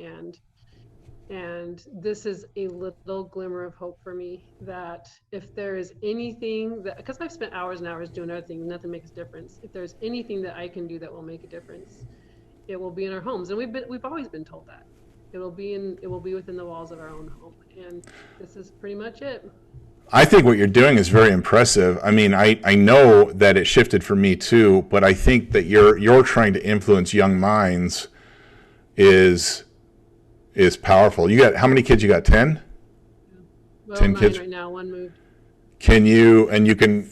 and this is a little glimmer of hope for me, that if there is anything that, because I've spent hours and hours doing other things, nothing makes a difference. If there's anything that I can do that will make a difference, it will be in our homes. And we've always been told that it will be within the walls of our own home. And this is pretty much it. I think what you're doing is very impressive. I mean, I know that it shifted for me too, but I think that you're trying to influence young minds is powerful. You got, how many kids you got? 10? Well, 10 9 kids right now, one moved.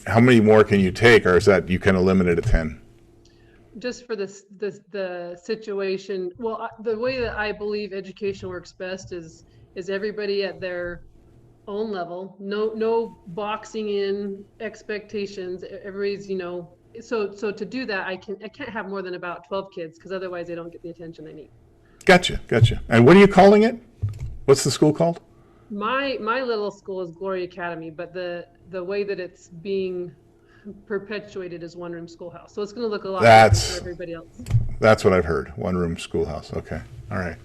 How many more can you take, or is that you kind of limited at 10? Just for the situation. Well, the way that I believe education works best is everybody at their own level. No boxing in expectations. Everybody's, so to do that, I can't have more than about 12 kids, because otherwise they don't get the attention they need. Gotcha. And what are you calling it? What's the school called? My little school is Glory Academy, but the way that it's being perpetuated is one room schoolhouse. So it's going to look a lot different for everybody else. That's what I've heard. One room schoolhouse. Okay. All right.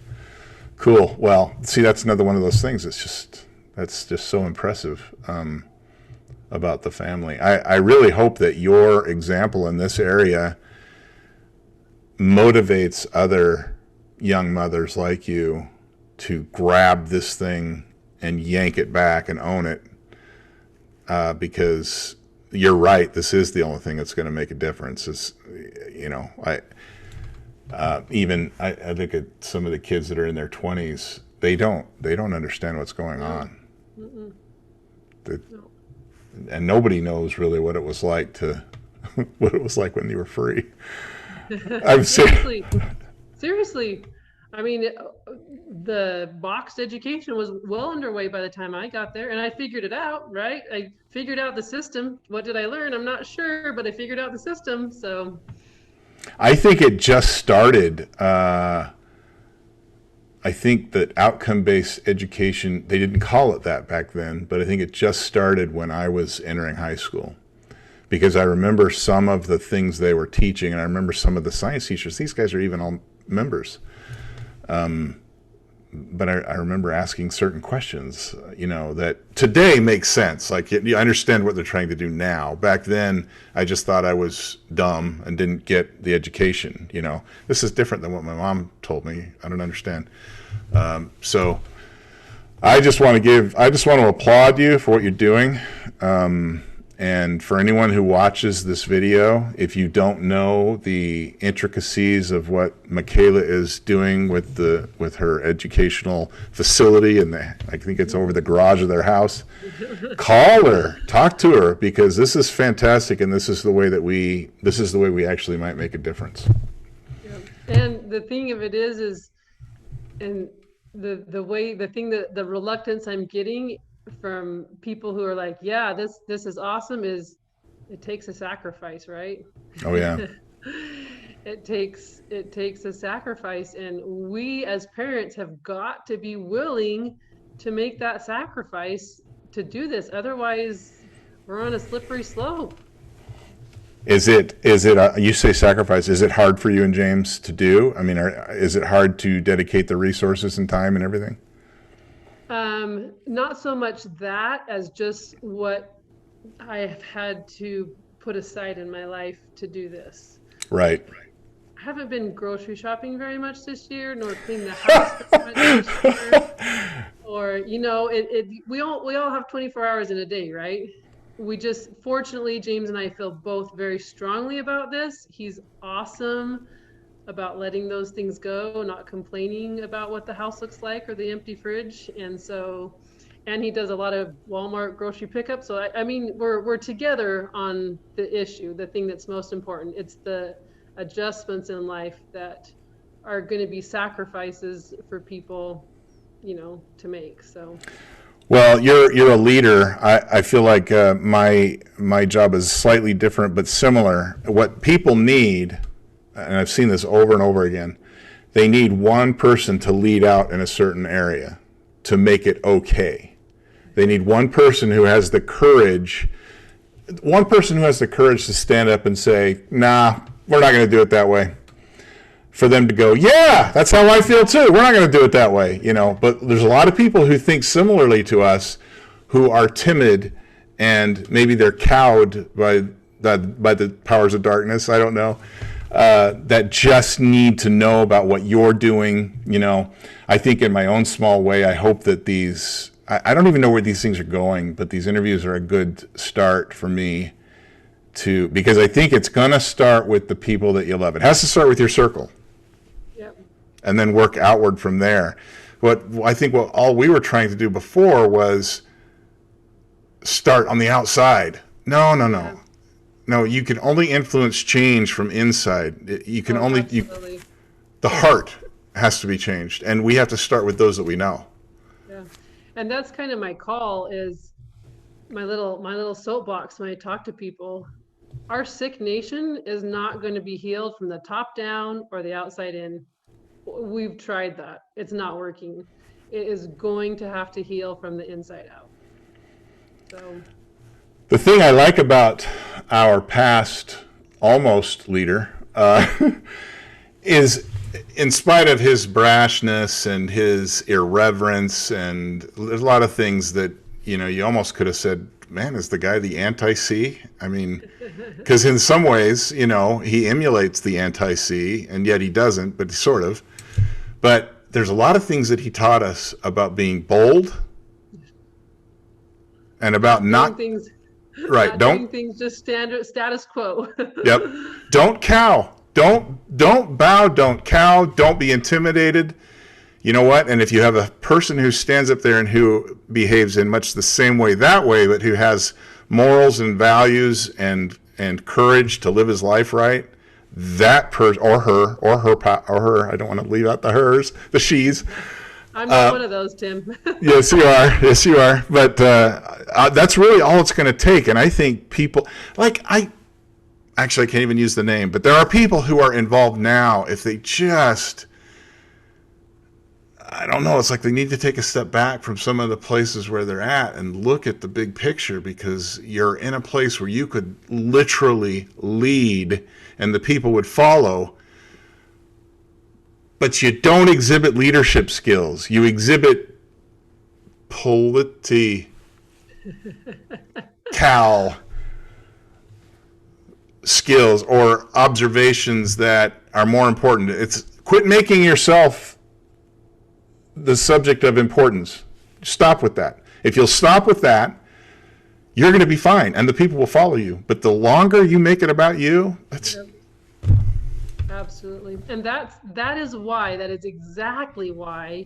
Cool. Well, see, that's another one of those things. That's just so impressive about the family. I really hope that your example in this area motivates other young mothers like you to grab this thing and yank it back and own it, because you're right. This is the only thing that's going to make a difference. I look at some of the kids that are in their 20s. They don't understand what's going on. And nobody knows really what it was like when you were free. I'm seriously. I mean, the boxed education was well underway by the time I got there, and I figured it out, right? I figured out the system. What did I learn? I'm not sure, but I figured out the system. So I think it just started. I think that outcome-based education, they didn't call it that back then, but I think it just started when I was entering high school, because I remember some of the things they were teaching, and I remember some of the science teachers. These guys are even all members. But I remember asking certain questions, that today makes sense. Like, I understand what they're trying to do now. Back then, I just thought I was dumb and didn't get the education. This is different than what my mom told me. I don't understand. So I just want to applaud you for what you're doing. And for anyone who watches this video, if you don't know the intricacies of what Makala is doing with her educational facility, and I think it's over the garage of their house, call her, talk to her, because this is fantastic, and this is the way we actually might make a difference. Yeah. And the thing of it is, and the reluctance I'm getting from people who are like, yeah, this is awesome, is it takes a sacrifice, right? Oh yeah. It takes a sacrifice, and we as parents have got to be willing to make that sacrifice to do this. Otherwise, we're on a slippery slope. You say sacrifice, is it hard for you and James to do? I mean, is it hard to dedicate the resources and time and everything? Not so much that as just what I have had to put aside in my life to do this. Right. I haven't been grocery shopping very much this year, nor cleaned the house very much this year. Or, we all have 24 hours in a day, right? Fortunately, James and I feel both very strongly about this. He's awesome about letting those things go, not complaining about what the house looks like or the empty fridge. And he does a lot of Walmart grocery pickup. So I mean, we're together on the issue, the thing that's most important. It's the adjustments in life that are going to be sacrifices for people, to make. So. Well, you're a leader. I feel like my job is slightly different but similar. What people need, and I've seen this over and over again, they need one person to lead out in a certain area to make it okay. They need one person who has the courage to stand up and say, nah, we're not going to do it that way. For them to go, yeah, that's how I feel too. We're not going to do it that way, But there's a lot of people who think similarly to us, who are timid, and maybe they're cowed by the powers of darkness. I don't know. That just need to know about what you're doing. I think in my own small way, I hope that I don't even know where these things are going, but these interviews are a good start for me because I think it's going to start with the people that you love. It has to start with your circle. Yep. And then work outward from there. What all we were trying to do before was start on the outside. No. Yeah. No, you can only influence change from inside. You can Absolutely. The heart has to be changed, and we have to start with those that we know. Yeah. And that's kind of my call, is my little soapbox when I talk to people. Our sick nation is not going to be healed from the top down or the outside in. We've tried that. It's not working. It is going to have to heal from the inside out. So the thing I like about our past almost leader is, in spite of his brashness and his irreverence, and there's a lot of things that, you almost could have said, man, is the guy the anti-C? I mean, because in some ways, he emulates the anti-C, and yet he doesn't, but sort of. But there's a lot of things that he taught us about being bold and about not things. Right. Doing things just status quo. Yep. Don't cow. Don't bow. Don't cow. Don't be intimidated. You know what? And if you have a person who stands up there and who behaves in much the same way that way, but who has morals and values and courage to live his life right, that person or her, I don't want to leave out the hers, the she's. I'm not one of those, Tim. Yes, you are. Yes, you are. But that's really all it's going to take. And I think people, I can't even use the name, but there are people who are involved now. If they just, I don't know, it's like they need to take a step back from some of the places where they're at and look at the big picture, because you're in a place where you could literally lead and the people would follow. But you don't exhibit leadership skills. You exhibit cal skills or observations that are more important. It's quit making yourself the subject of importance. Stop with that. If you'll stop with that, you're going to be fine, and the people will follow you. But the longer you make it about you, that's... Yep. Absolutely. And that is exactly why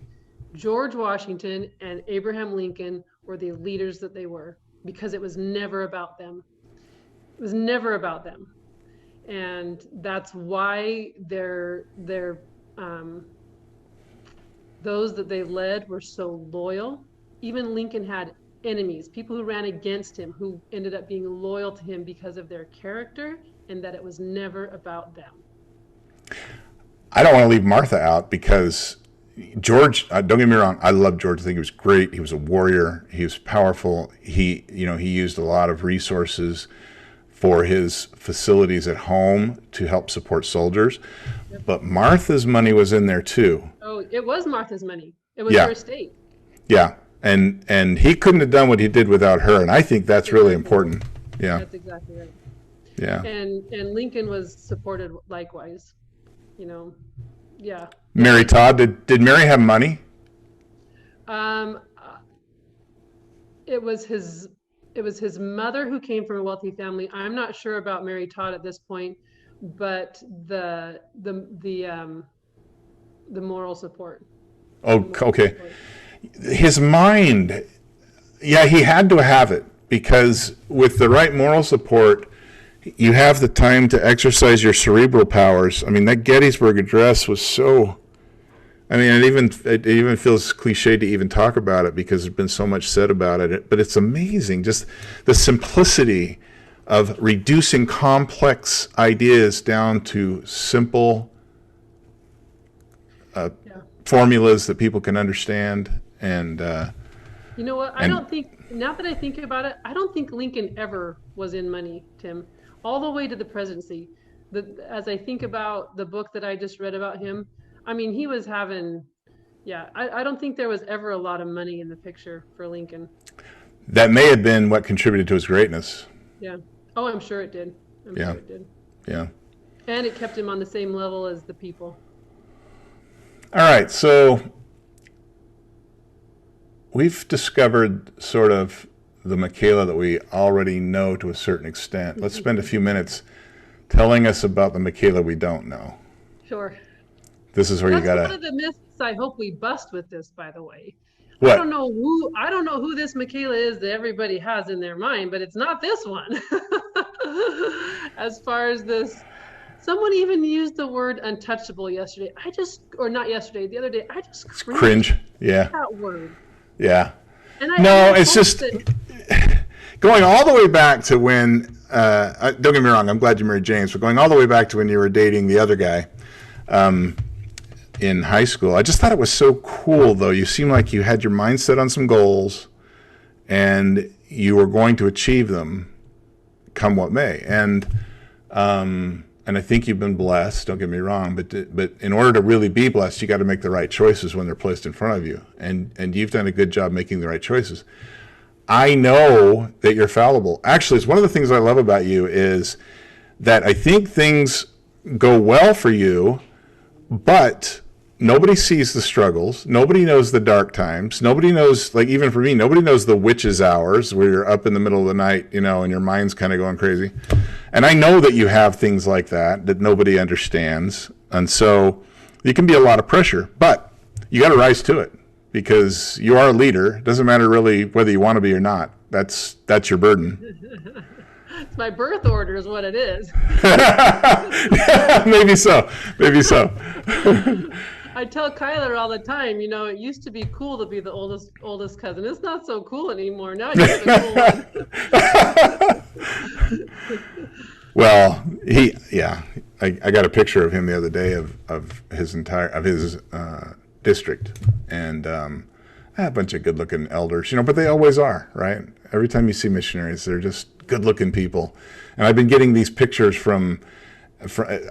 George Washington and Abraham Lincoln were the leaders that they were, because it was never about them. It was never about them. And that's why those that they led were so loyal. Even Lincoln had enemies, people who ran against him, who ended up being loyal to him because of their character, and that it was never about them. I don't want to leave Martha out, because George, don't get me wrong, I love George. I think he was great. He was a warrior. He was powerful. He used a lot of resources for his facilities at home to help support soldiers. But Martha's money was in there too. Oh, it was Martha's money. It was Yeah. her estate. Yeah. And he couldn't have done what he did without her. And I think that's really important. Yeah. That's exactly right. Yeah. And Lincoln was supported likewise, you know. Yeah. Mary Todd, did Mary have money? Um, it was his mother who came from a wealthy family. I'm not sure about Mary Todd at this point, but the moral support. Oh, okay. His mind, yeah, he had to have it, because with the right moral support, you have the time to exercise your cerebral powers. I mean, that Gettysburg Address was so, I mean, it even feels cliche to even talk about it because there's been so much said about it, but it's amazing, just the simplicity of reducing complex ideas down to simple formulas that people can understand. And you know what? I don't think, now that I think about it, I don't think Lincoln ever was in money, Tim, all the way to the presidency. As I think about the book that I just read about him, I mean, he was having, I don't think there was ever a lot of money in the picture for Lincoln. That may have been what contributed to his greatness. Yeah. Oh, I'm sure it did. I'm sure it did. Yeah. And it kept him on the same level as the people. All right, so we've discovered sort of the Makala that we already know to a certain extent. Let's spend a few minutes telling us about the Makala we don't know. Sure. This is where you gotta. That's one of the myths I hope we bust with this, by the way. What? I don't know who this Makala is that everybody has in their mind, but it's not this one. As far as this, someone even used the word untouchable yesterday. The other day, I just cringe. Yeah. That word. Yeah. No, it's just going all the way back to when, don't get me wrong, I'm glad you married James, but going all the way back to when you were dating the other guy in high school. I just thought it was so cool, though. You seemed like you had your mind set on some goals and you were going to achieve them come what may. And I think you've been blessed, don't get me wrong, but in order to really be blessed, you got to make the right choices when they're placed in front of you. And you've done a good job making the right choices. I know that you're fallible. Actually, it's one of the things I love about you is that I think things go well for you, but nobody sees the struggles. Nobody knows the dark times. Nobody knows, like even for me, nobody knows the witch's hours where you're up in the middle of the night, you know, and your mind's kind of going crazy. And I know that you have things like that nobody understands. And so it can be a lot of pressure, but you got to rise to it because you are a leader. It doesn't matter really whether you want to be or not. That's your burden. It's my birth order is what it is. Maybe so. Maybe so. I tell Kyler all the time, you know, it used to be cool to be the oldest cousin. It's not so cool anymore. Now you're the cool one. Well, I got a picture of him the other day of his district, and a bunch of good-looking elders, you know, but they always are, right? Every time you see missionaries, they're just good-looking people. And I've been getting these pictures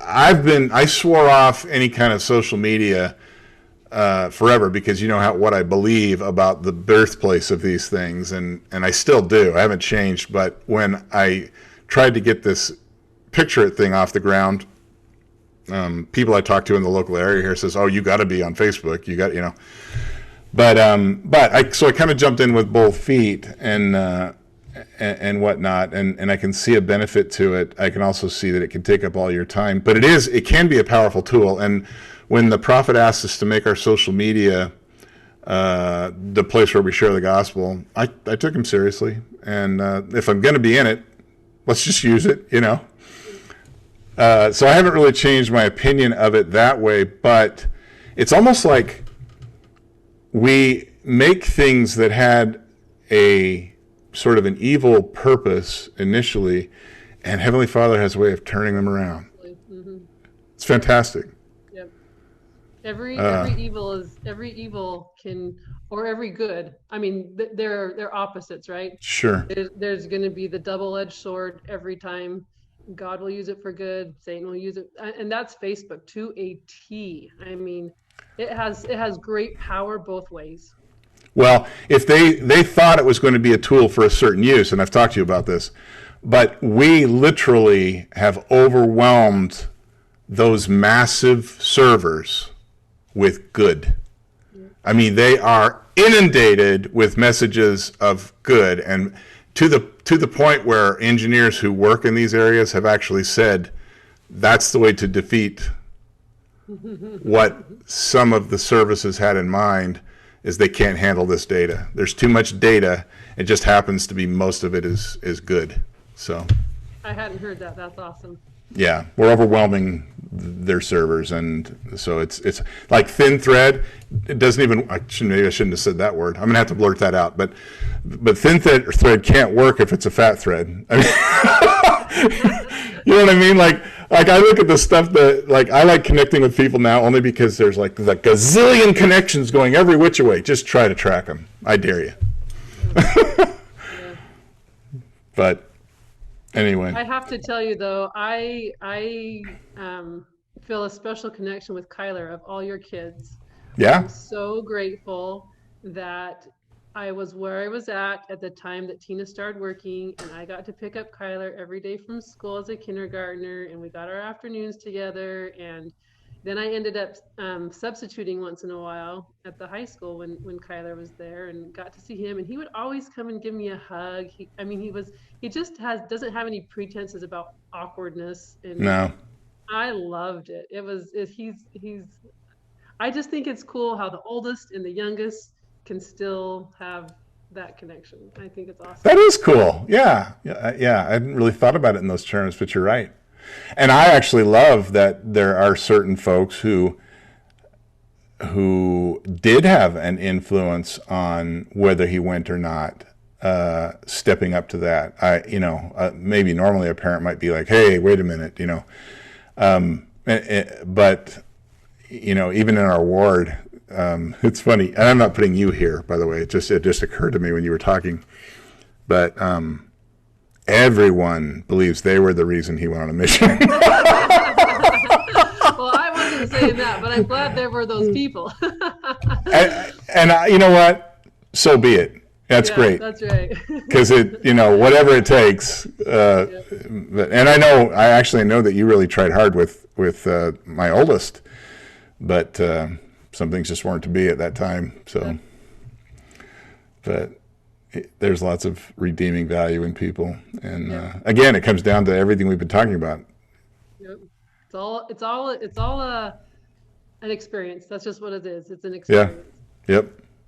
I swore off any kind of social media forever because you know what I believe about the birthplace of these things, and I still do. I haven't changed, but when I tried to get this picture thing off the ground, people I talk to in the local area here says, "Oh, you got to be on Facebook. You got, you know." But I kind of jumped in with both feet and whatnot, and I can see a benefit to it. I can also see that it can take up all your time, but it can be a powerful tool. And when the prophet asked us to make our social media the place where we share the gospel, I took him seriously. And if I'm going to be in it, let's just use it, you know. So I haven't really changed my opinion of it that way, but it's almost like we make things that had a sort of an evil purpose initially, and Heavenly Father has a way of turning them around. Mm-hmm. It's fantastic. Yep. Every evil can or every good. I mean, they're opposites, right? Sure. There's going to be the double-edged sword every time. God will use it for good, Satan will use it, and that's Facebook to a T. I mean, it has great power both ways. Well, if they thought it was going to be a tool for a certain use, and I've talked to you about this, but we literally have overwhelmed those massive servers with good. I mean, they are inundated with messages of good, and to the point where engineers who work in these areas have actually said that's the way to defeat what some of the services had in mind is they can't handle this data. There's too much data. It just happens to be most of it is good. So I hadn't heard that. That's awesome. yeah, we're overwhelming their servers, and so it's like thin thread. It doesn't even. Maybe I shouldn't have said that word. I'm gonna have to blurt that out. But thin thread can't work if it's a fat thread. I mean, you know what I mean? Like I look at the stuff that like I like connecting with people now only because there's like the gazillion connections going every which way. Just try to track them. I dare you. Yeah. But anyway, I have to tell you though, I feel a special connection with Kyler of all your kids. yeah, I'm so grateful that I was where I was at the time that Tina started working, and I got to pick up Kyler every day from school as a kindergartner, and we got our afternoons together. And then I ended up substituting once in a while at the high school when Kyler was there, and got to see him. And he would always come and give me a hug. He just doesn't have any pretenses about awkwardness, and no. I loved it. He's I just think it's cool how the oldest and the youngest can still have that connection. I think it's awesome. That is cool. Yeah. Yeah. I hadn't really thought about it in those terms, but you're right. And I actually love that there are certain folks who did have an influence on whether he went or not, stepping up to that. Maybe normally a parent might be like, hey, wait a minute, but even in our ward, it's funny, and I'm not putting you here, by the way. It just occurred to me when you were talking, but everyone believes they were the reason he went on a mission. Well, I wasn't saying that, but I'm glad there were those people. and you know what? So be it. That's great. That's right. Because whatever it takes. And I actually know that you really tried hard with my oldest, but some things just weren't to be at that time. So, but there's lots of redeeming value in people, and again, it comes down to everything we've been talking about. Yep. It's all an experience. That's just what it is. It's an experience. Yeah.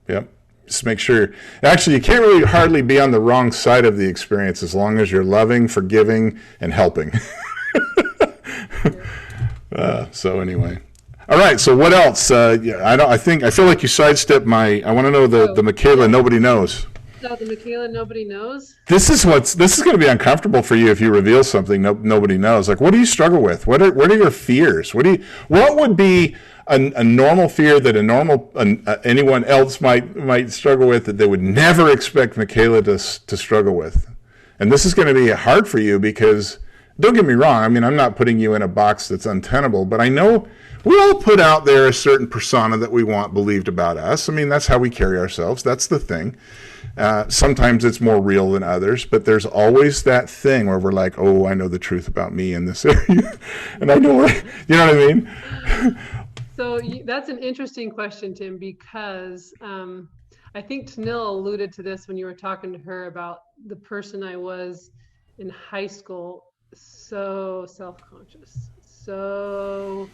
Yep. Just make sure. Actually, you can't really hardly be on the wrong side of the experience as long as you're loving, forgiving, and helping. So anyway. All right. So what else? I feel like you sidestepped my. I want to know the Makala nobody knows. So the Makala nobody knows. This is going to be uncomfortable for you if you reveal something nobody knows. Like, what do you struggle with? What are your fears? What would be a normal fear that anyone else might struggle with that they would never expect Makala to struggle with? And this is going to be hard for you because, don't get me wrong, I mean, I'm not putting you in a box that's untenable, but I know we all put out there a certain persona that we want believed about us. I mean, that's how we carry ourselves. That's the thing. Sometimes it's more real than others, but there's always that thing where we're like, oh, I know the truth about me in this area. And I know, you know what I mean? So that's an interesting question, Tim, because I think Tanil alluded to this when you were talking to her about the person I was in high school. So self-conscious, so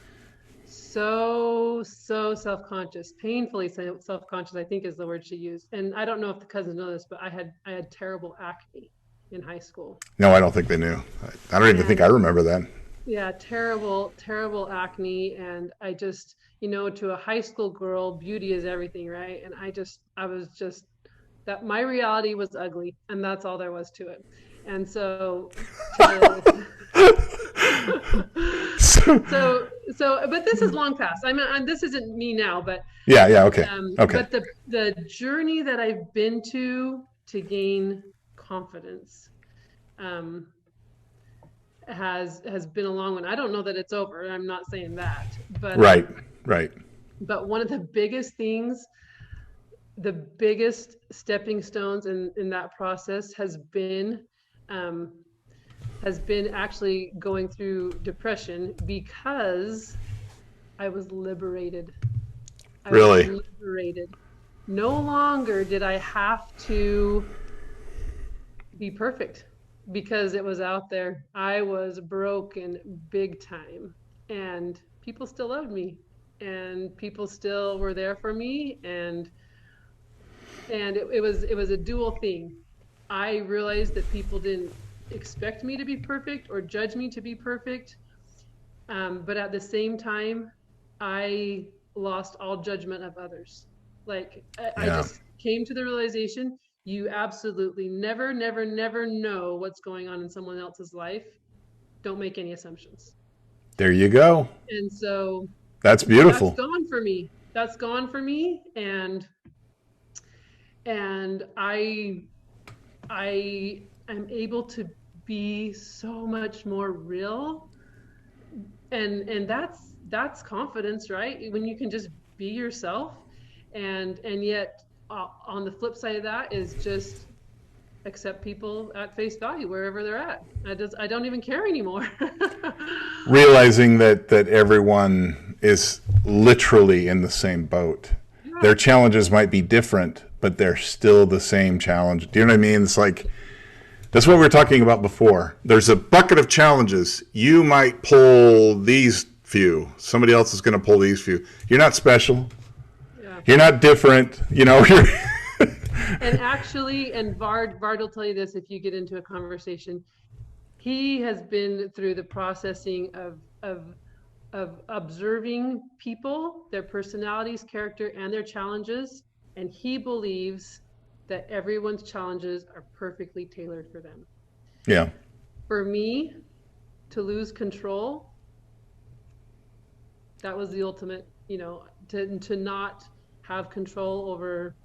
self-conscious, painfully self-conscious, I think is the word she used. And I don't know if the cousins know this, but I had terrible acne in high school. No, I don't think they knew. I don't even think I remember that. Yeah, terrible acne. And I just, to a high school girl, beauty is everything, right? And I was just that my reality was ugly, and that's all there was to it. And so But this is long past. This isn't me now, but yeah, okay, but the journey that I've been to gain confidence has been a long one. I don't know that it's over. I'm not saying that, but right. But one of the biggest things, the biggest stepping stones in that process has been actually going through depression, because I was liberated. Really? Was liberated. No longer did I have to be perfect, because it was out there. I was broken big time, and people still loved me, and people still were there for me, and it was a dual thing. I realized that people didn't expect me to be perfect or judge me to be perfect, but at the same time, I lost all judgment of others. Like I Yeah. just came to the realization, you absolutely never, never, never know what's going on in someone else's life. Don't make any assumptions. There you go. And so That's that's beautiful. gone for me. That's gone for me. And I am able to be so much more real, and that's confidence, right? When you can just be yourself, and yet on the flip side of that is just accept people at face value wherever they're at. I don't even care anymore. Realizing that everyone is literally in the same boat. Yeah. Their challenges might be different, but they're still the same challenge. Do you know what I mean? It's like, that's what we were talking about before. There's a bucket of challenges. You might pull these few. Somebody else is going to pull these few. You're not special. Yeah. You're not different. You're And actually, and Vard will tell you this if you get into a conversation. He has been through the processing of observing people, their personalities, character, and their challenges, and he believes that everyone's challenges are perfectly tailored for them. Yeah. For me, to lose control, that was the ultimate, to not have control over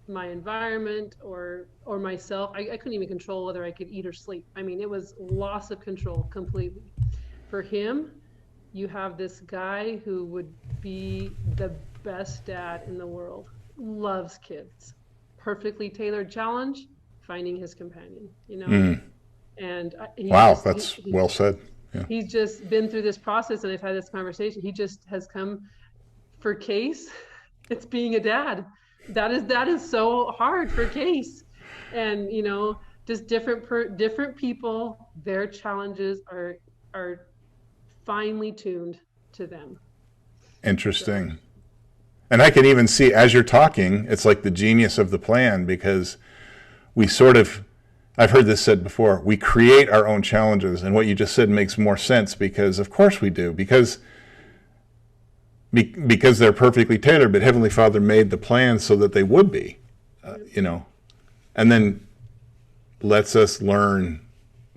my environment or myself. I couldn't even control whether I could eat or sleep. I mean, it was loss of control completely. For him, you have this guy who would be the best dad in the world, loves kids, perfectly tailored challenge, finding his companion, and wow, that's well said. Yeah. He's just been through this process, and I've had this conversation. He just has come for Case. It's being a dad. That is so hard for Case, and just different people. Their challenges are finely tuned to them. Interesting. So. And I can even see, as you're talking, it's like the genius of the plan, because we sort of, I've heard this said before, we create our own challenges. And what you just said makes more sense, because of course we do, because they're perfectly tailored, but Heavenly Father made the plan so that they would be, and then lets us learn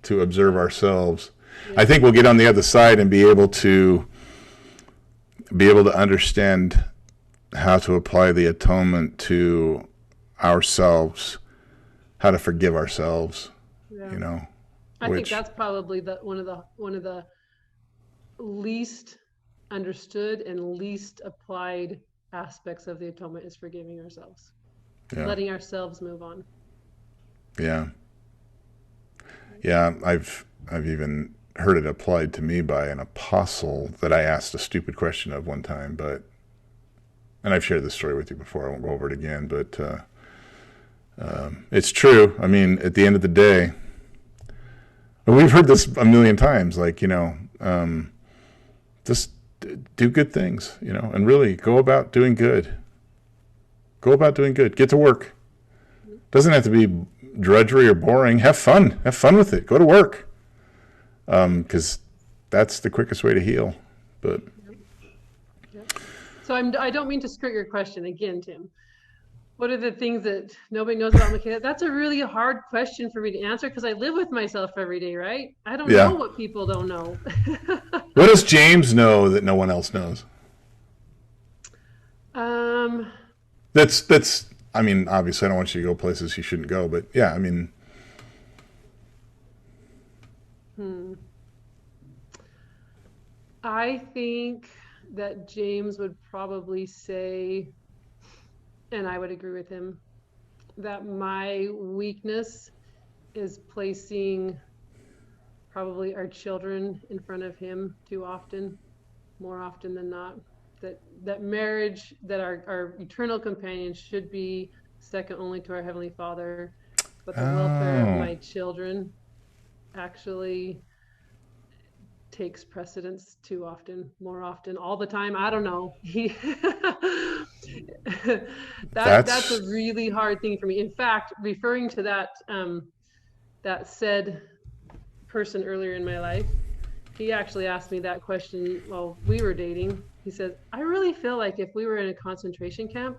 to observe ourselves. Yeah. I think we'll get on the other side and be able to understand how to apply the atonement to ourselves, how to forgive ourselves. Yeah. I think that's probably one of the least understood and least applied aspects of the atonement is forgiving ourselves. Yeah. Letting ourselves move on. Yeah. Yeah, I've even heard it applied to me by an apostle that I asked a stupid question of one time, and I've shared this story with you before, I won't go over it again, but it's true. I mean, at the end of the day, we've heard this a million times, like, just do good things, and really go about doing good. Get to work. Doesn't have to be drudgery or boring. Have fun with it. Go to work. Because that's the quickest way to heal. But so I don't mean to skirt your question again, Tim. What are the things that nobody knows about Makala? That's a really hard question for me to answer because I live with myself every day, right? I don't know Yeah. what people don't know. What does James know that no one else knows? um, That's. I mean, obviously, I don't want you to go places you shouldn't go, but yeah, I mean, hmm. I think that James would probably say, and I would agree with him, that my weakness is placing probably our children in front of him too often, more often than not. That marriage, that our eternal companion should be second only to our Heavenly Father, but the welfare of oh, my children actually takes precedence too often, more often, all the time. I don't know. He that's a that's really hard thing for me. In fact, referring to that said person earlier in my life, he actually asked me that question while we were dating. He said, I really feel like if we were in a concentration camp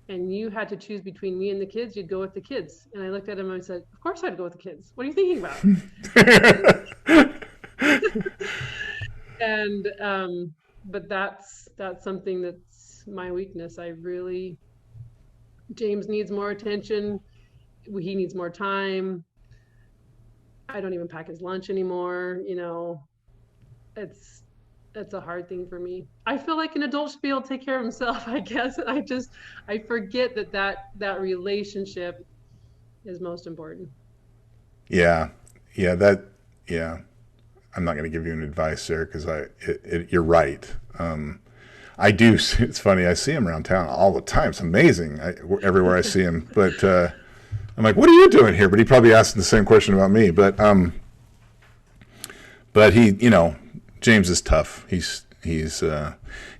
and you had to choose between me and the kids, you'd go with the kids. And I looked at him and I said, of course I'd go with the kids. What are you thinking about? And but that's something that's my weakness. I really, James needs more attention. He needs more time. I don't even pack his lunch anymore. It's it's a hard thing for me. I feel like an adult should be able to take care of himself, I guess. I forget that relationship is most important. yeah, yeah, that yeah. I'm not going to give you an advice there because you're right. I do. It's funny. I see him around town all the time. It's amazing. Everywhere I see him, but I'm like, "What are you doing here?" But he probably asked the same question about me. But he, James is tough. He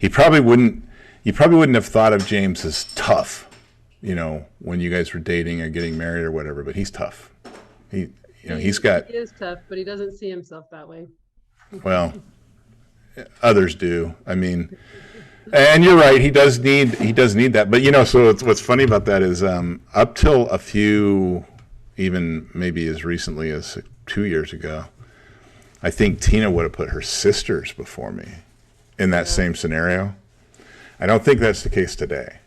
probably wouldn't. You probably wouldn't have thought of James as tough, when you guys were dating or getting married or whatever. But he's tough. He, he's got. He is tough, but he doesn't see himself that way. Well, others do. I mean, and you're right. He does need that. But so what's funny about that is up till a few, even maybe as recently as 2 years ago, I think Tina would have put her sisters before me in that Yeah. same scenario. I don't think that's the case today,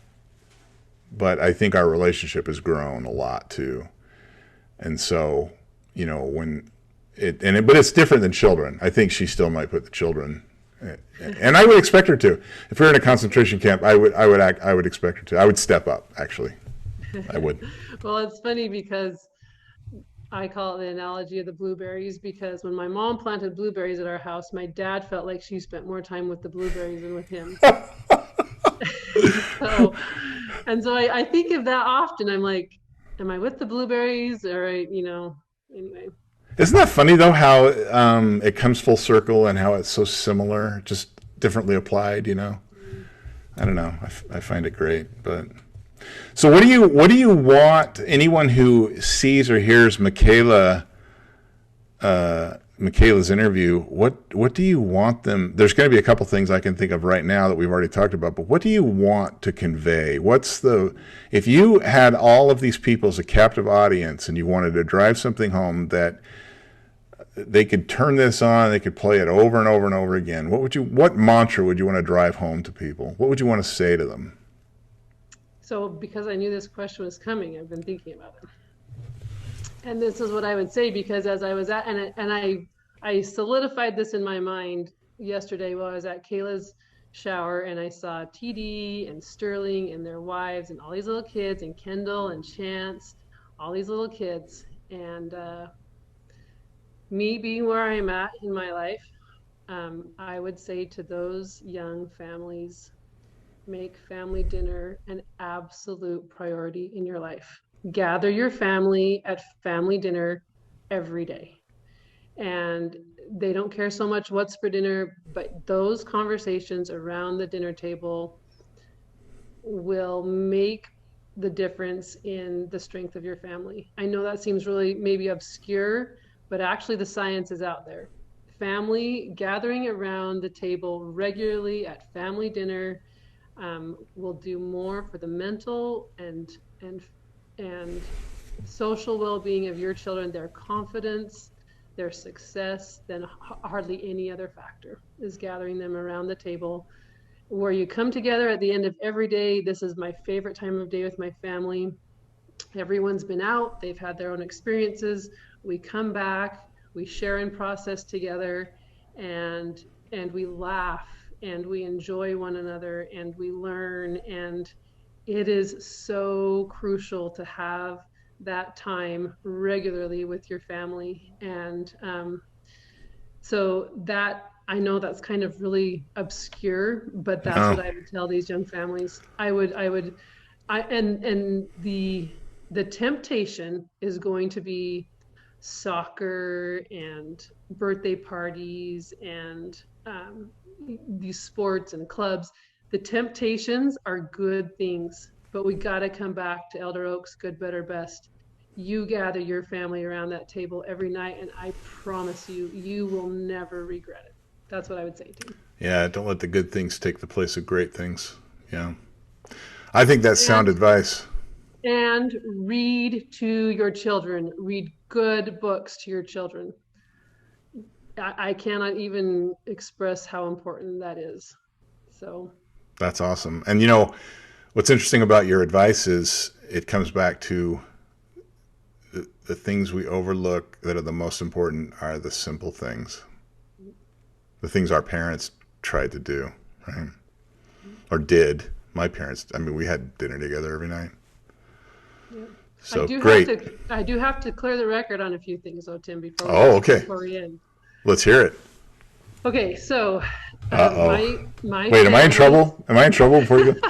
but I think our relationship has grown a lot too. And so, when but it's different than children. I think she still might put the children, and I would expect her to. If we we're in a concentration camp, I would expect her to. I would step up. Actually, I would. Well, it's funny because I call it the analogy of the blueberries, because when my mom planted blueberries at our house, my dad felt like she spent more time with the blueberries than with him. So, and so I think of that often. I'm like, am I with the blueberries? Or, anyway. Isn't that funny though? How it comes full circle and how it's so similar, just differently applied. I don't know. I find it great. But so, what do you want anyone who sees or hears Makala's interview? What do you want them? There's going to be a couple things I can think of right now that we've already talked about. But what do you want to convey? If you had all of these people as a captive audience and you wanted to drive something home that they could turn this on, they could play it over and over and over again, what mantra would you want to drive home to people? What would you want to say to them? So, because I knew this question was coming, I've been thinking about it. And this is what I would say, because as I was I solidified this in my mind yesterday while I was at Kayla's shower, and I saw TD and Sterling and their wives and all these little kids, and Kendall and Chance, all these little kids. And me being where I'm at in my life, I would say to those young families, make family dinner an absolute priority in your life. Gather your family at family dinner every day. And they don't care so much what's for dinner, but those conversations around the dinner table will make the difference in the strength of your family. I know that seems really maybe obscure, but actually the science is out there. Family gathering around the table regularly at family dinner will do more for the mental and and and social well-being of your children, their confidence, their success, then hardly any other factor is gathering them around the table where you come together at the end of every day. This is my favorite time of day with my family. Everyone's been out, they've had their own experiences. We come back, we share and process together, and we laugh and we enjoy one another and we learn. And it is so crucial to have that time regularly with your family. And so that, I know that's kind of really obscure, but that's what No. I would tell these young families. And the temptation is going to be soccer and birthday parties and these sports and clubs. The temptations are good things, but we got to come back to Elder Oaks, good, better, best. You gather your family around that table every night, and I promise you, you will never regret it. That's what I would say to him. Yeah, don't let the good things take the place of great things. Yeah. I think that's sound And advice. and read to your children. Read good books to your children. I cannot even express how important that is. So, That's awesome. And what's interesting about your advice is it comes back to the things we overlook that are the most important are the simple things, the things our parents tried to do, right? Or did. My parents, I mean, we had dinner together every night. yeah. So great. I do have to clear the record on a few things though, Tim, Oh, okay. before we end. Let's hear it. Okay, so Uh-oh. my Wait, am I in family, trouble? Am I in trouble before you go?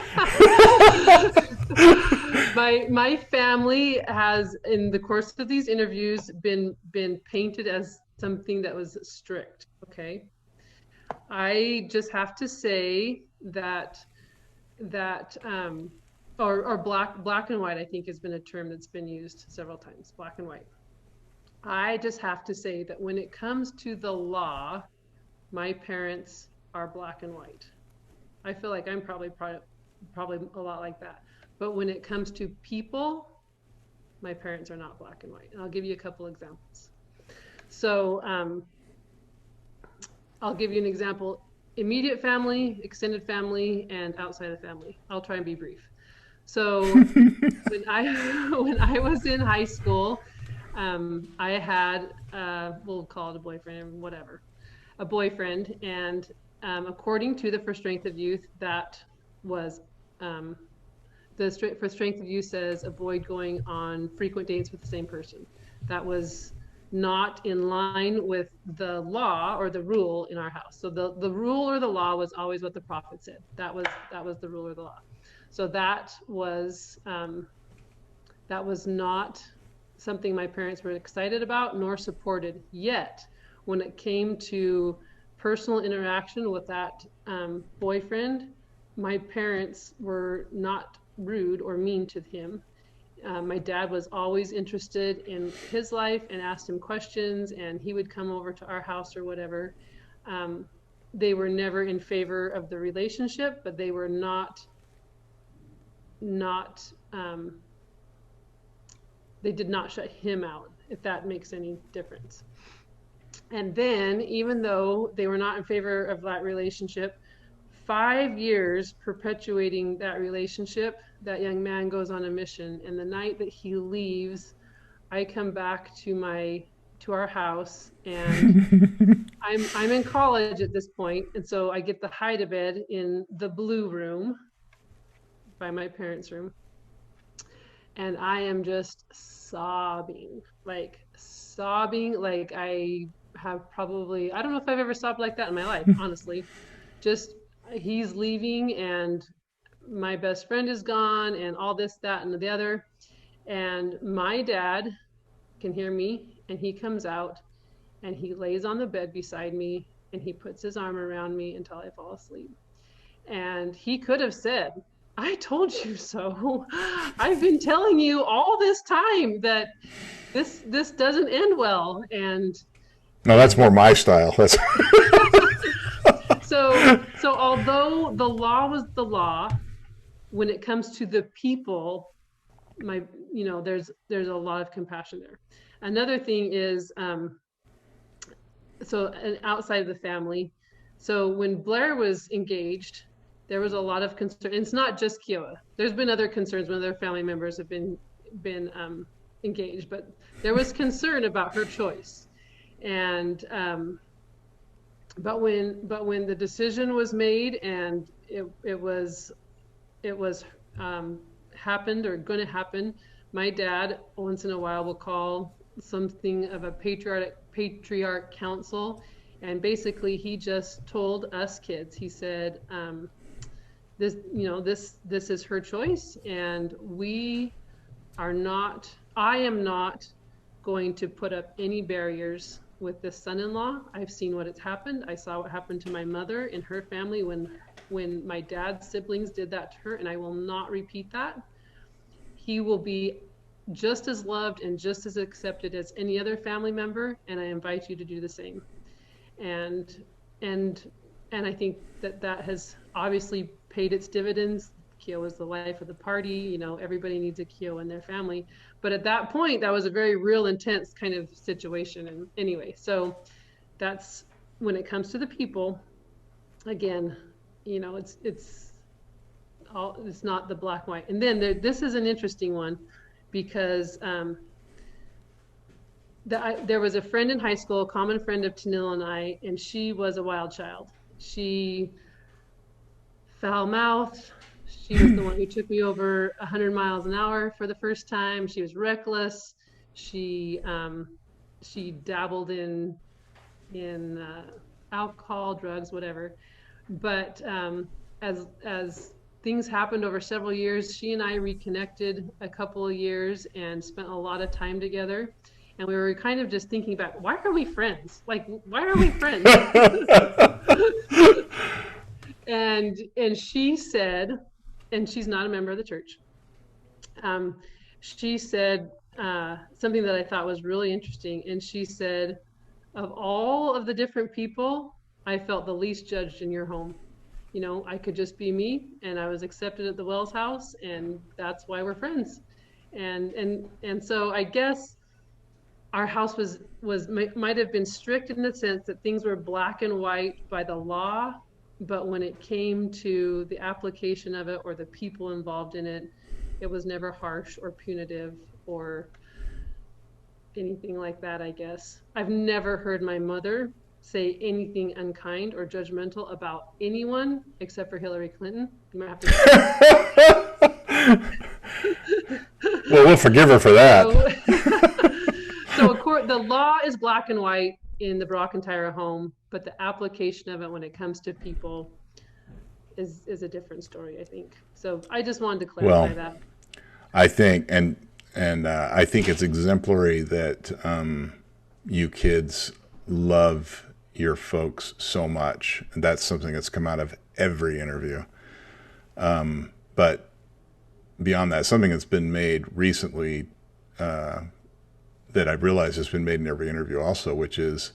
my family has, in the course of these interviews, been painted as something that was strict. Okay, I just have to say that or black and white, I think, has been a term that's been used several times. Black and white. I just have to say that when it comes to the law, my parents are black and white. I feel like I'm probably a lot like that. But when it comes to people, my parents are not black and white. And I'll give you a couple examples. So I'll give you an example: immediate family, extended family, and outside of family. I'll try and be brief. So when I was in high school, I had we'll call it a boyfriend, whatever, a boyfriend, and according to the For Strength of Youth, that was for Strength of Youth says avoid going on frequent dates with the same person. That was not in line with the law or the rule in our house. So the rule or the law was always what the prophet said. That was the rule or the law. So that was not something my parents were excited about nor supported. Yet when it came to personal interaction with that boyfriend, my parents were not rude or mean to him. My dad was always interested in his life and asked him questions, and he would come over to our house or whatever. They were never in favor of the relationship, but they were not they did not shut him out, if that makes any difference. And then, even though they were not in favor of that relationship, 5 years perpetuating that relationship, that young man goes on a mission. And the night that he leaves, I come back to our house, and I'm in college at this point, and so I get the hide-a-bed in the blue room by my parents' room, and I am just sobbing like I have probably, I don't know if I've ever sobbed like that in my life, honestly. Just, he's leaving and my best friend is gone and all this, that, and the other. And my dad can hear me, and he comes out and he lays on the bed beside me and he puts his arm around me until I fall asleep. And he could have said, I told you so. I've been telling you all this time that this doesn't end well. And No, that's more my style. That's so although the law was the law, when it comes to the people, my, there's a lot of compassion there. Another thing is, so outside of the family. So when Blair was engaged, there was a lot of concern. It's not just Kiowa. There's been other concerns when other family members have been engaged, but there was concern about her choice. And but when the decision was made and it was happened or going to happen, my dad once in a while will call something of a patriarch council, and basically he just told us kids, he said, this is her choice, and I am not going to put up any barriers with this son-in-law. I've seen what has happened. I saw what happened to my mother and her family when my dad's siblings did that to her, and I will not repeat that. He will be just as loved and just as accepted as any other family member, and I invite you to do the same. And I think that has obviously paid its dividends. Kiowa is the life of the party. Everybody needs a Kiowa in their family. But at that point, that was a very real, intense kind of situation. And anyway, so that's when it comes to the people. Again, it's not the black and white. And then this is an interesting one, because there was a friend in high school, a common friend of Tanil and I, and she was a wild child. She foul-mouthed. She was the one who took me over 100 miles an hour for the first time. She was reckless. She dabbled in alcohol, drugs, whatever. But as things happened over several years, she and I reconnected a couple of years and spent a lot of time together. And we were kind of just thinking about, why are we friends? Why are we friends? And she said, and she's not a member of the church, she said something that I thought was really interesting. And she said, of all of the different people, I felt the least judged in your home. I could just be me, and I was accepted at the Wells house, and that's why we're friends. And so I guess our house might have been strict in the sense that things were black and white by the law, but when it came to the application of it or the people involved in it, it was never harsh or punitive or anything like that, I guess. I've never heard my mother say anything unkind or judgmental about anyone except for Hillary Clinton. You might have to. Well, we'll forgive her for that. So the law is black and white in the Brockentire home, but the application of it when it comes to people is a different story, I think. So I just wanted to clarify that. I think, and I think it's exemplary that you kids love your folks so much. And that's something that's come out of every interview. But beyond that, something that's been made recently that I've realized has been made in every interview also, which is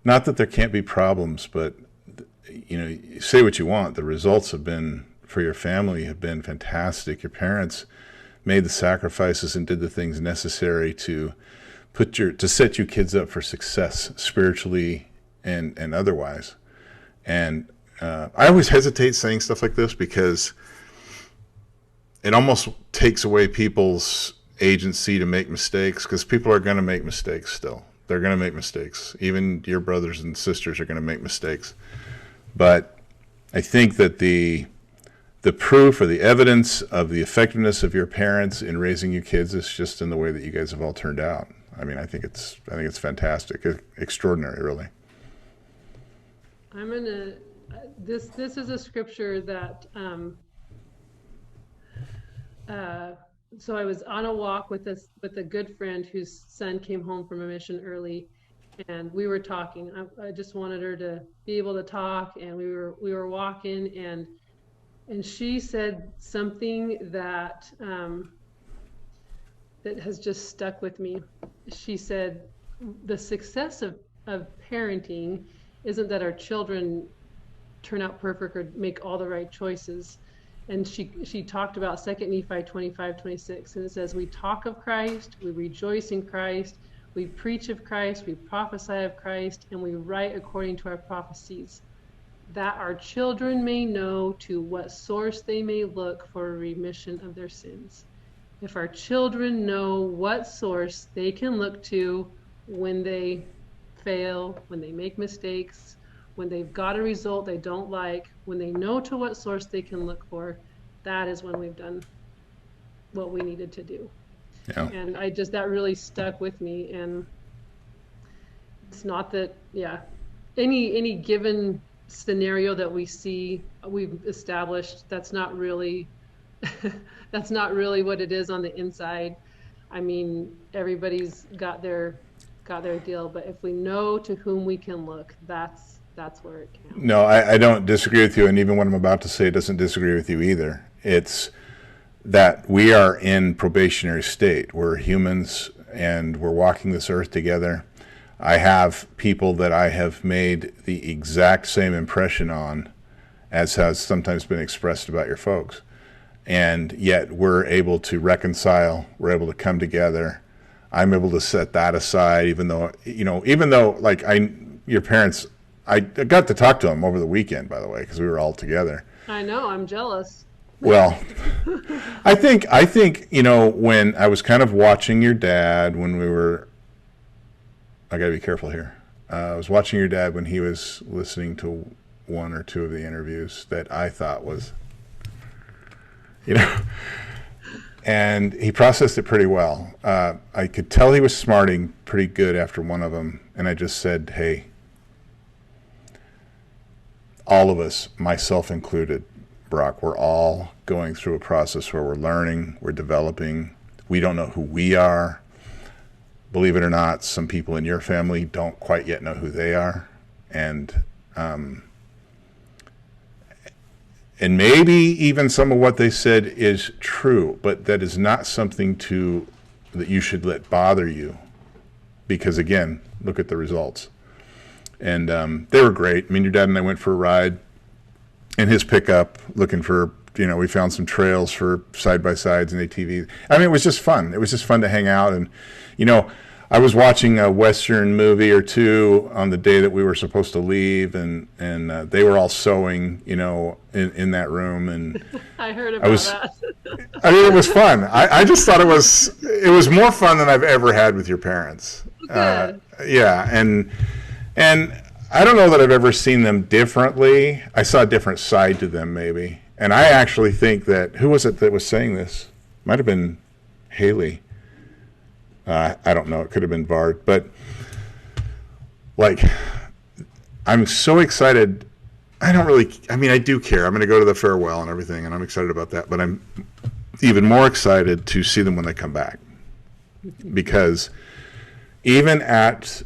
not that there can't be problems, but you say what you want. The results have been, for your family, have been fantastic. Your parents made the sacrifices and did the things necessary to set you kids up for success spiritually and otherwise. And I always hesitate saying stuff like this because it almost takes away people's agency to make mistakes, because people are going to make mistakes still. They're going to make mistakes. Even your brothers and sisters are going to make mistakes. But I think that the proof or the evidence of the effectiveness of your parents in raising you kids is just in the way that you guys have all turned out. I mean, I think it's fantastic, extraordinary, really. I'm gonna. This is a scripture that. So I was on a walk with a good friend whose son came home from a mission early, and we were talking. I just wanted her to be able to talk, and we were walking, and she said something that that has just stuck with me. She said, the success of parenting isn't that our children turn out perfect or make all the right choices. And she talked about 2 Nephi 25:26, and it says, we talk of Christ, we rejoice in Christ, we preach of Christ, we prophesy of Christ, and we write according to our prophecies, that our children may know to what source they may look for a remission of their sins. If our children know what source they can look to when they fail, when they make mistakes, when they've got a result they don't like, when they know to what source they can look for, that is when we've done what we needed to do. Yeah. And that really stuck with me. And it's not that, any given scenario that we see, we've established, that's not really what it is on the inside. I mean, everybody's got their deal, but if we know to whom we can look, that's where it counts. No, I don't disagree with you, and even what I'm about to say doesn't disagree with you either. It's that we are in probationary state. We're humans, and we're walking this earth together. I have people that I have made the exact same impression on as has sometimes been expressed about your folks. And yet we're able to reconcile, we're able to come together. I'm able to set that aside, even though like your parents, I got to talk to them over the weekend, by the way, because we were all together. I know, I'm jealous. Well, I think, when I was kind of watching your dad when we were, I got to be careful here. I was watching your dad when he was listening to one or two of the interviews that I thought was, and he processed it pretty well. I could tell he was smarting pretty good after one of them, and I just said, hey, all of us, myself included, Brock, we're all going through a process where we're learning, we're developing, we don't know who we are. Believe it or not, some people in your family don't quite yet know who they are. And maybe even some of what they said is true, but that is not something that you should let bother you. Because again, look at the results. And they were great. I mean, your dad and I went for a ride in his pickup looking for, we found some trails for side-by-sides and ATVs. I mean, it was just fun. It was just fun to hang out. And, I was watching a Western movie or two on the day that we were supposed to leave, and they were all sewing, in that room. And I heard about that. I mean, it was fun. I just thought it was more fun than I've ever had with your parents. Good. Yeah, and I don't know that I've ever seen them differently. I saw a different side to them, maybe. And I actually think that, who was it that was saying this? Might have been Haley. I don't know. It could have been Bart. But, I'm so excited. I do care. I'm going to go to the farewell and everything, and I'm excited about that. But I'm even more excited to see them when they come back. Because even at...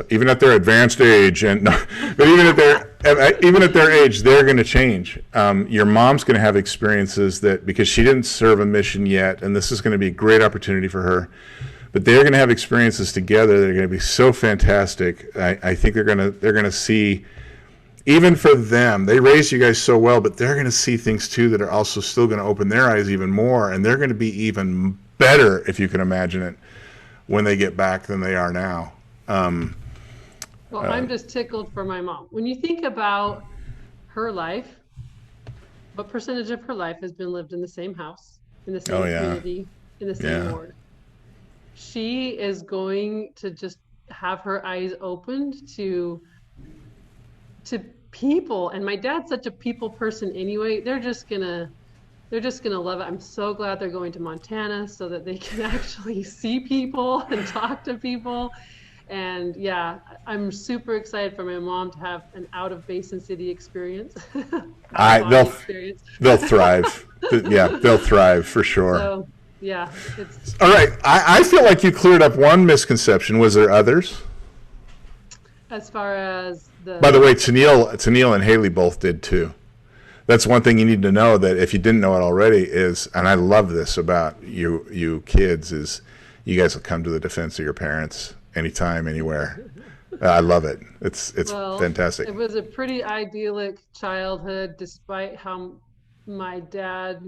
even at their advanced age, but even at their age, they're going to change. Your mom's going to have experiences because she didn't serve a mission yet, and this is going to be a great opportunity for her. But they're going to have experiences together that are going to be so fantastic. I think they're going to see, even for them, they raised you guys so well, but they're going to see things too that are also still going to open their eyes even more, and they're going to be even better, if you can imagine it, when they get back than they are now. I'm just tickled for my mom. When you think about her life, what percentage of her life has been lived in the same house, in the same community, in the same ward? She is going to just have her eyes opened to people. And my dad's such a people person anyway. They're just gonna love it. I'm so glad they're going to Montana so that they can actually see people and talk to people. And I'm super excited for my mom to have an out of Basin City experience. They'll thrive. They'll thrive for sure. So, it's all right. I feel like you cleared up one misconception. Was there others? As far as By the way, Tennille and Haley both did too. That's one thing you need to know, that if you didn't know it already is, and I love this about you kids, is you guys will come to the defense of your parents anytime, anywhere. I love it. It's Well, fantastic. it was a pretty idyllic childhood, despite how my dad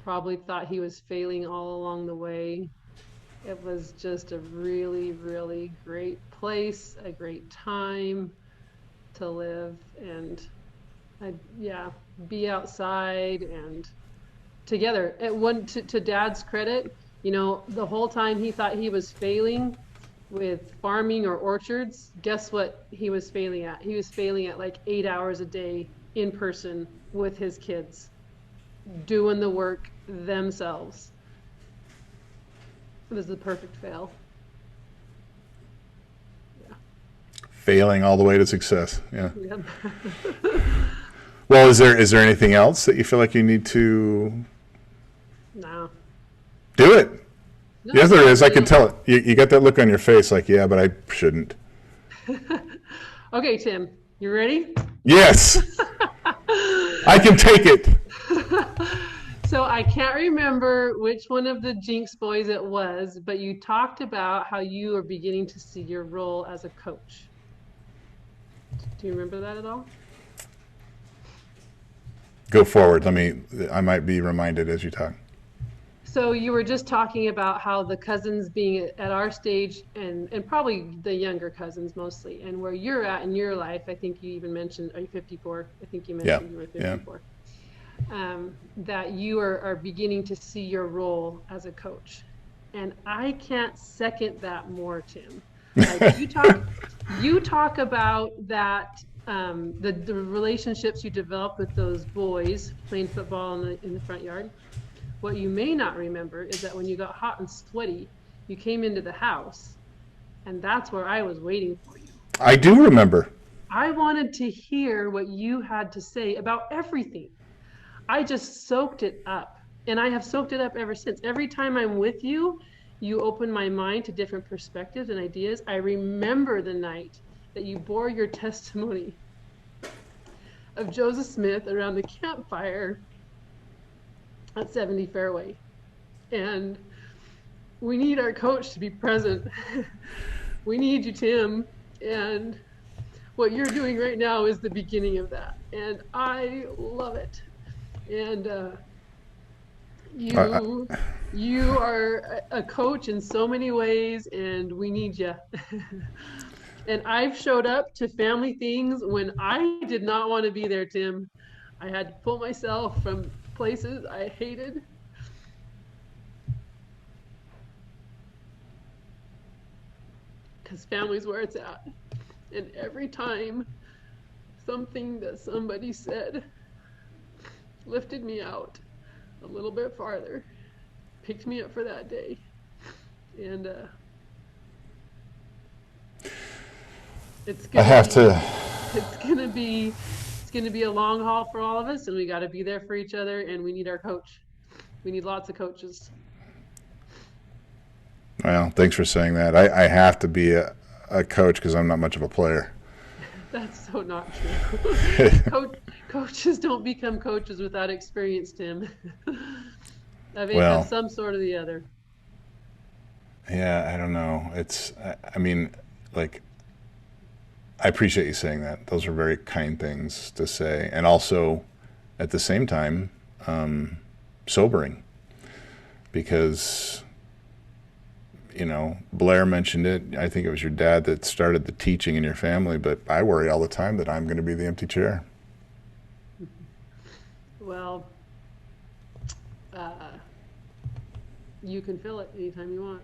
probably thought he was failing all along the way. It was just a really, really great place, a great time to live, and yeah, be outside and together. It one to Dad's credit, the whole time he thought he was failing with farming or orchards, guess what he was failing at? He was failing at like 8 hours a day in person with his kids, doing the work themselves. It was the perfect fail. Yeah. Failing all the way to success. Yeah. Yep. Well, is there anything else that you feel like you need to No. do it? No, Yes, there is. I can really. tell it. You got that look on your face like, yeah, but I shouldn't. Okay, Tim, you ready? Yes, I can take it. So I can't remember which one of the Jinx boys it was, but you talked about how you are beginning to see your role as a coach. Do you remember that at all? Go forward. I might be reminded as you talk. So you were just talking about how the cousins being at our stage and probably the younger cousins mostly, and where you're at in your life. I think you even mentioned, are you 54? I think you Yeah, mentioned you were yeah. 54. That you are beginning to see your role as a coach. And I can't second that more, Tim. Like you talk about that, the relationships you developed with those boys playing football in the front yard. What you may not remember is that when you got hot and sweaty, you came into the house, and that's where I was waiting for you. I do remember. I wanted to hear what you had to say about everything. I just soaked it up, and I have soaked it up ever since. Every time I'm with you, you open my mind to different perspectives and ideas. I remember the night that you bore your testimony of Joseph Smith around the campfire at 70 Fairway. And we need our coach to be present. We need you, Tim. And what you're doing right now is the beginning of that. And I love it. And I, you are a coach in so many ways, and we need you. And I've showed up to family things when I did not want to be there, Tim. I had to pull myself from places I hated. Because family's where it's at. And every time something that somebody said lifted me out a little bit farther, picked me up for that day. And it's I have to. it's gonna be a long haul for all of us, and we got to be there for each other, and we need our coach. We need lots of coaches. Well, thanks for saying that. I have to be a coach because I'm not much of a player. That's so not true. Coaches don't become coaches without experience, Tim. I mean, Well, have some sort of the other. yeah, I don't know. I mean, like, I appreciate you saying that. Those are very kind things to say. And also, at the same time, sobering. Because, Blair mentioned it. I think it was your dad that started the teaching in your family, but I worry all the time that I'm going to be the empty chair. Well, you can fill it anytime you want.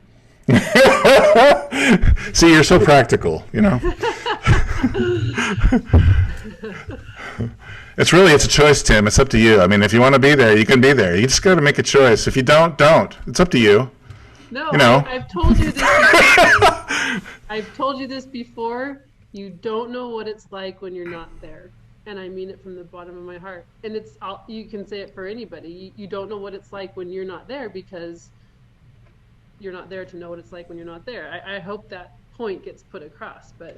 See, you're so practical, It's a choice, Tim. It's up to you. I mean, if you want to be there, you can be there. You just got to make a choice. If you don't. It's up to you. No, You know. I've told you this before. I've told you this before. You don't know what it's like when you're not there. And I mean it from the bottom of my heart. And you can say it for anybody. You don't know what it's like when you're not there because you're not there to know what it's like when you're not there. I hope that point gets put across. But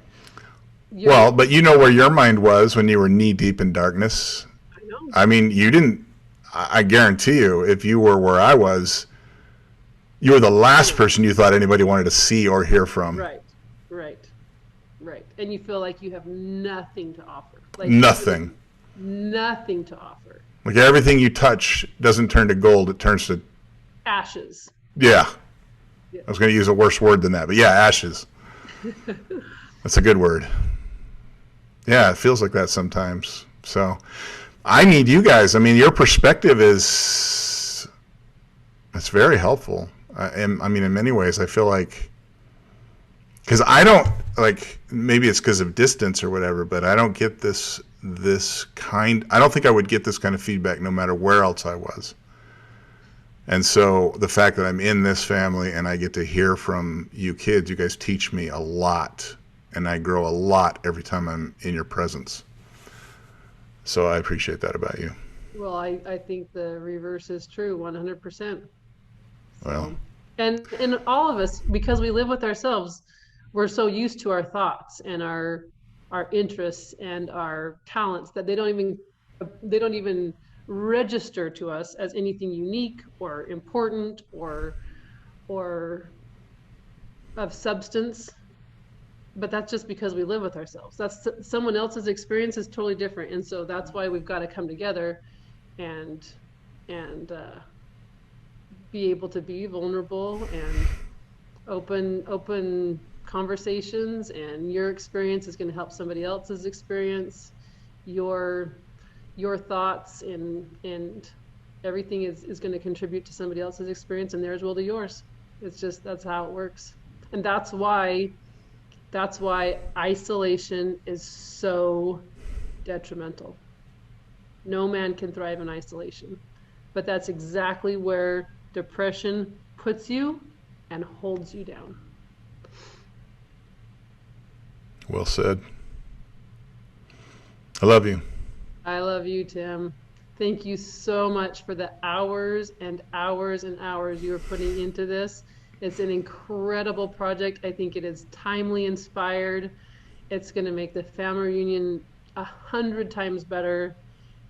But you know where your mind was when you were knee deep in darkness. I know. I mean, you didn't. I guarantee you, if you were where I was, you were the last person you thought anybody wanted to see or hear from. Right. Right. And you feel like you have nothing to offer. Like Nothing. nothing to offer. Like everything you touch doesn't turn to gold, it turns to, Ashes. yeah. Yeah. I was going to use a worse word than that, but yeah, ashes. That's a good word. Yeah, it feels like that sometimes. So I need you guys. I mean, your perspective it's very helpful. And I mean, in many ways, I feel like, because I don't, like, maybe it's because of distance or whatever, but I don't get I don't think I would get this kind of feedback no matter where else I was. And so the fact that I'm in this family and I get to hear from you kids, you guys teach me a lot, and I grow a lot every time I'm in your presence. So I appreciate that about you. Well, I think the reverse is true, 100%. Well, And all of us, because we live with ourselves, we're so used to our thoughts and our interests and our talents that they don't even register to us as anything unique or important or of substance. But that's just because we live with ourselves. That's someone else's experience is totally different, and so that's why we've got to come together and be able to be vulnerable and open conversations. And your experience is going to help somebody else's experience. Your thoughts and everything is going to contribute to somebody else's experience, and theirs will to yours. It's just, that's how it works. And that's why isolation is so detrimental. No man can thrive in isolation. But that's exactly where depression puts you and holds you down. well said. I love you. I love you, Tim. Thank you so much for the hours and hours and hours you are putting into this. It's an incredible project. I think it is timely inspired. It's going to make the family reunion 100 times better.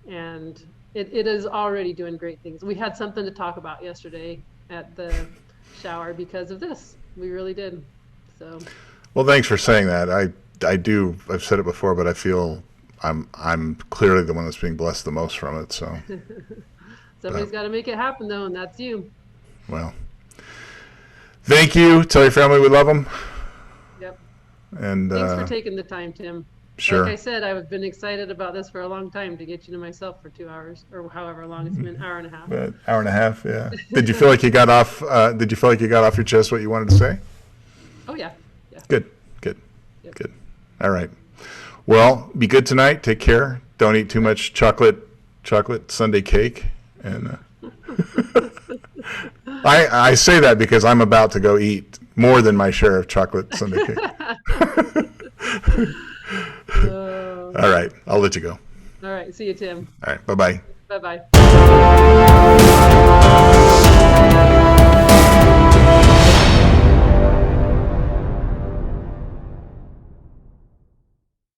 And it is already doing great things. We had something to talk about yesterday at the shower because of this. We really did. So. Well, thanks for saying that. I've said it before, but I feel I'm clearly the one that's being blessed the most from it. So Somebody's got to make it happen, though, and that's you. Well, thank you. Tell your family we love them. Yep. And thanks for taking the time, Tim. Sure. Like I said, I've been excited about this for a long time to get you to myself for 2 hours or however long it's been, hour and a half. Hour and a half, yeah. Did you feel like you got off? Did you feel like you got off your chest what you wanted to say? Oh yeah. Good. Yep. Good. All right. Well, be good tonight. Take care. Don't eat too much chocolate sundae cake. And I say that because I'm about to go eat more than my share of chocolate sundae cake. All right. I'll let you go. All right. See you, Tim. All right. Bye-bye. Bye-bye.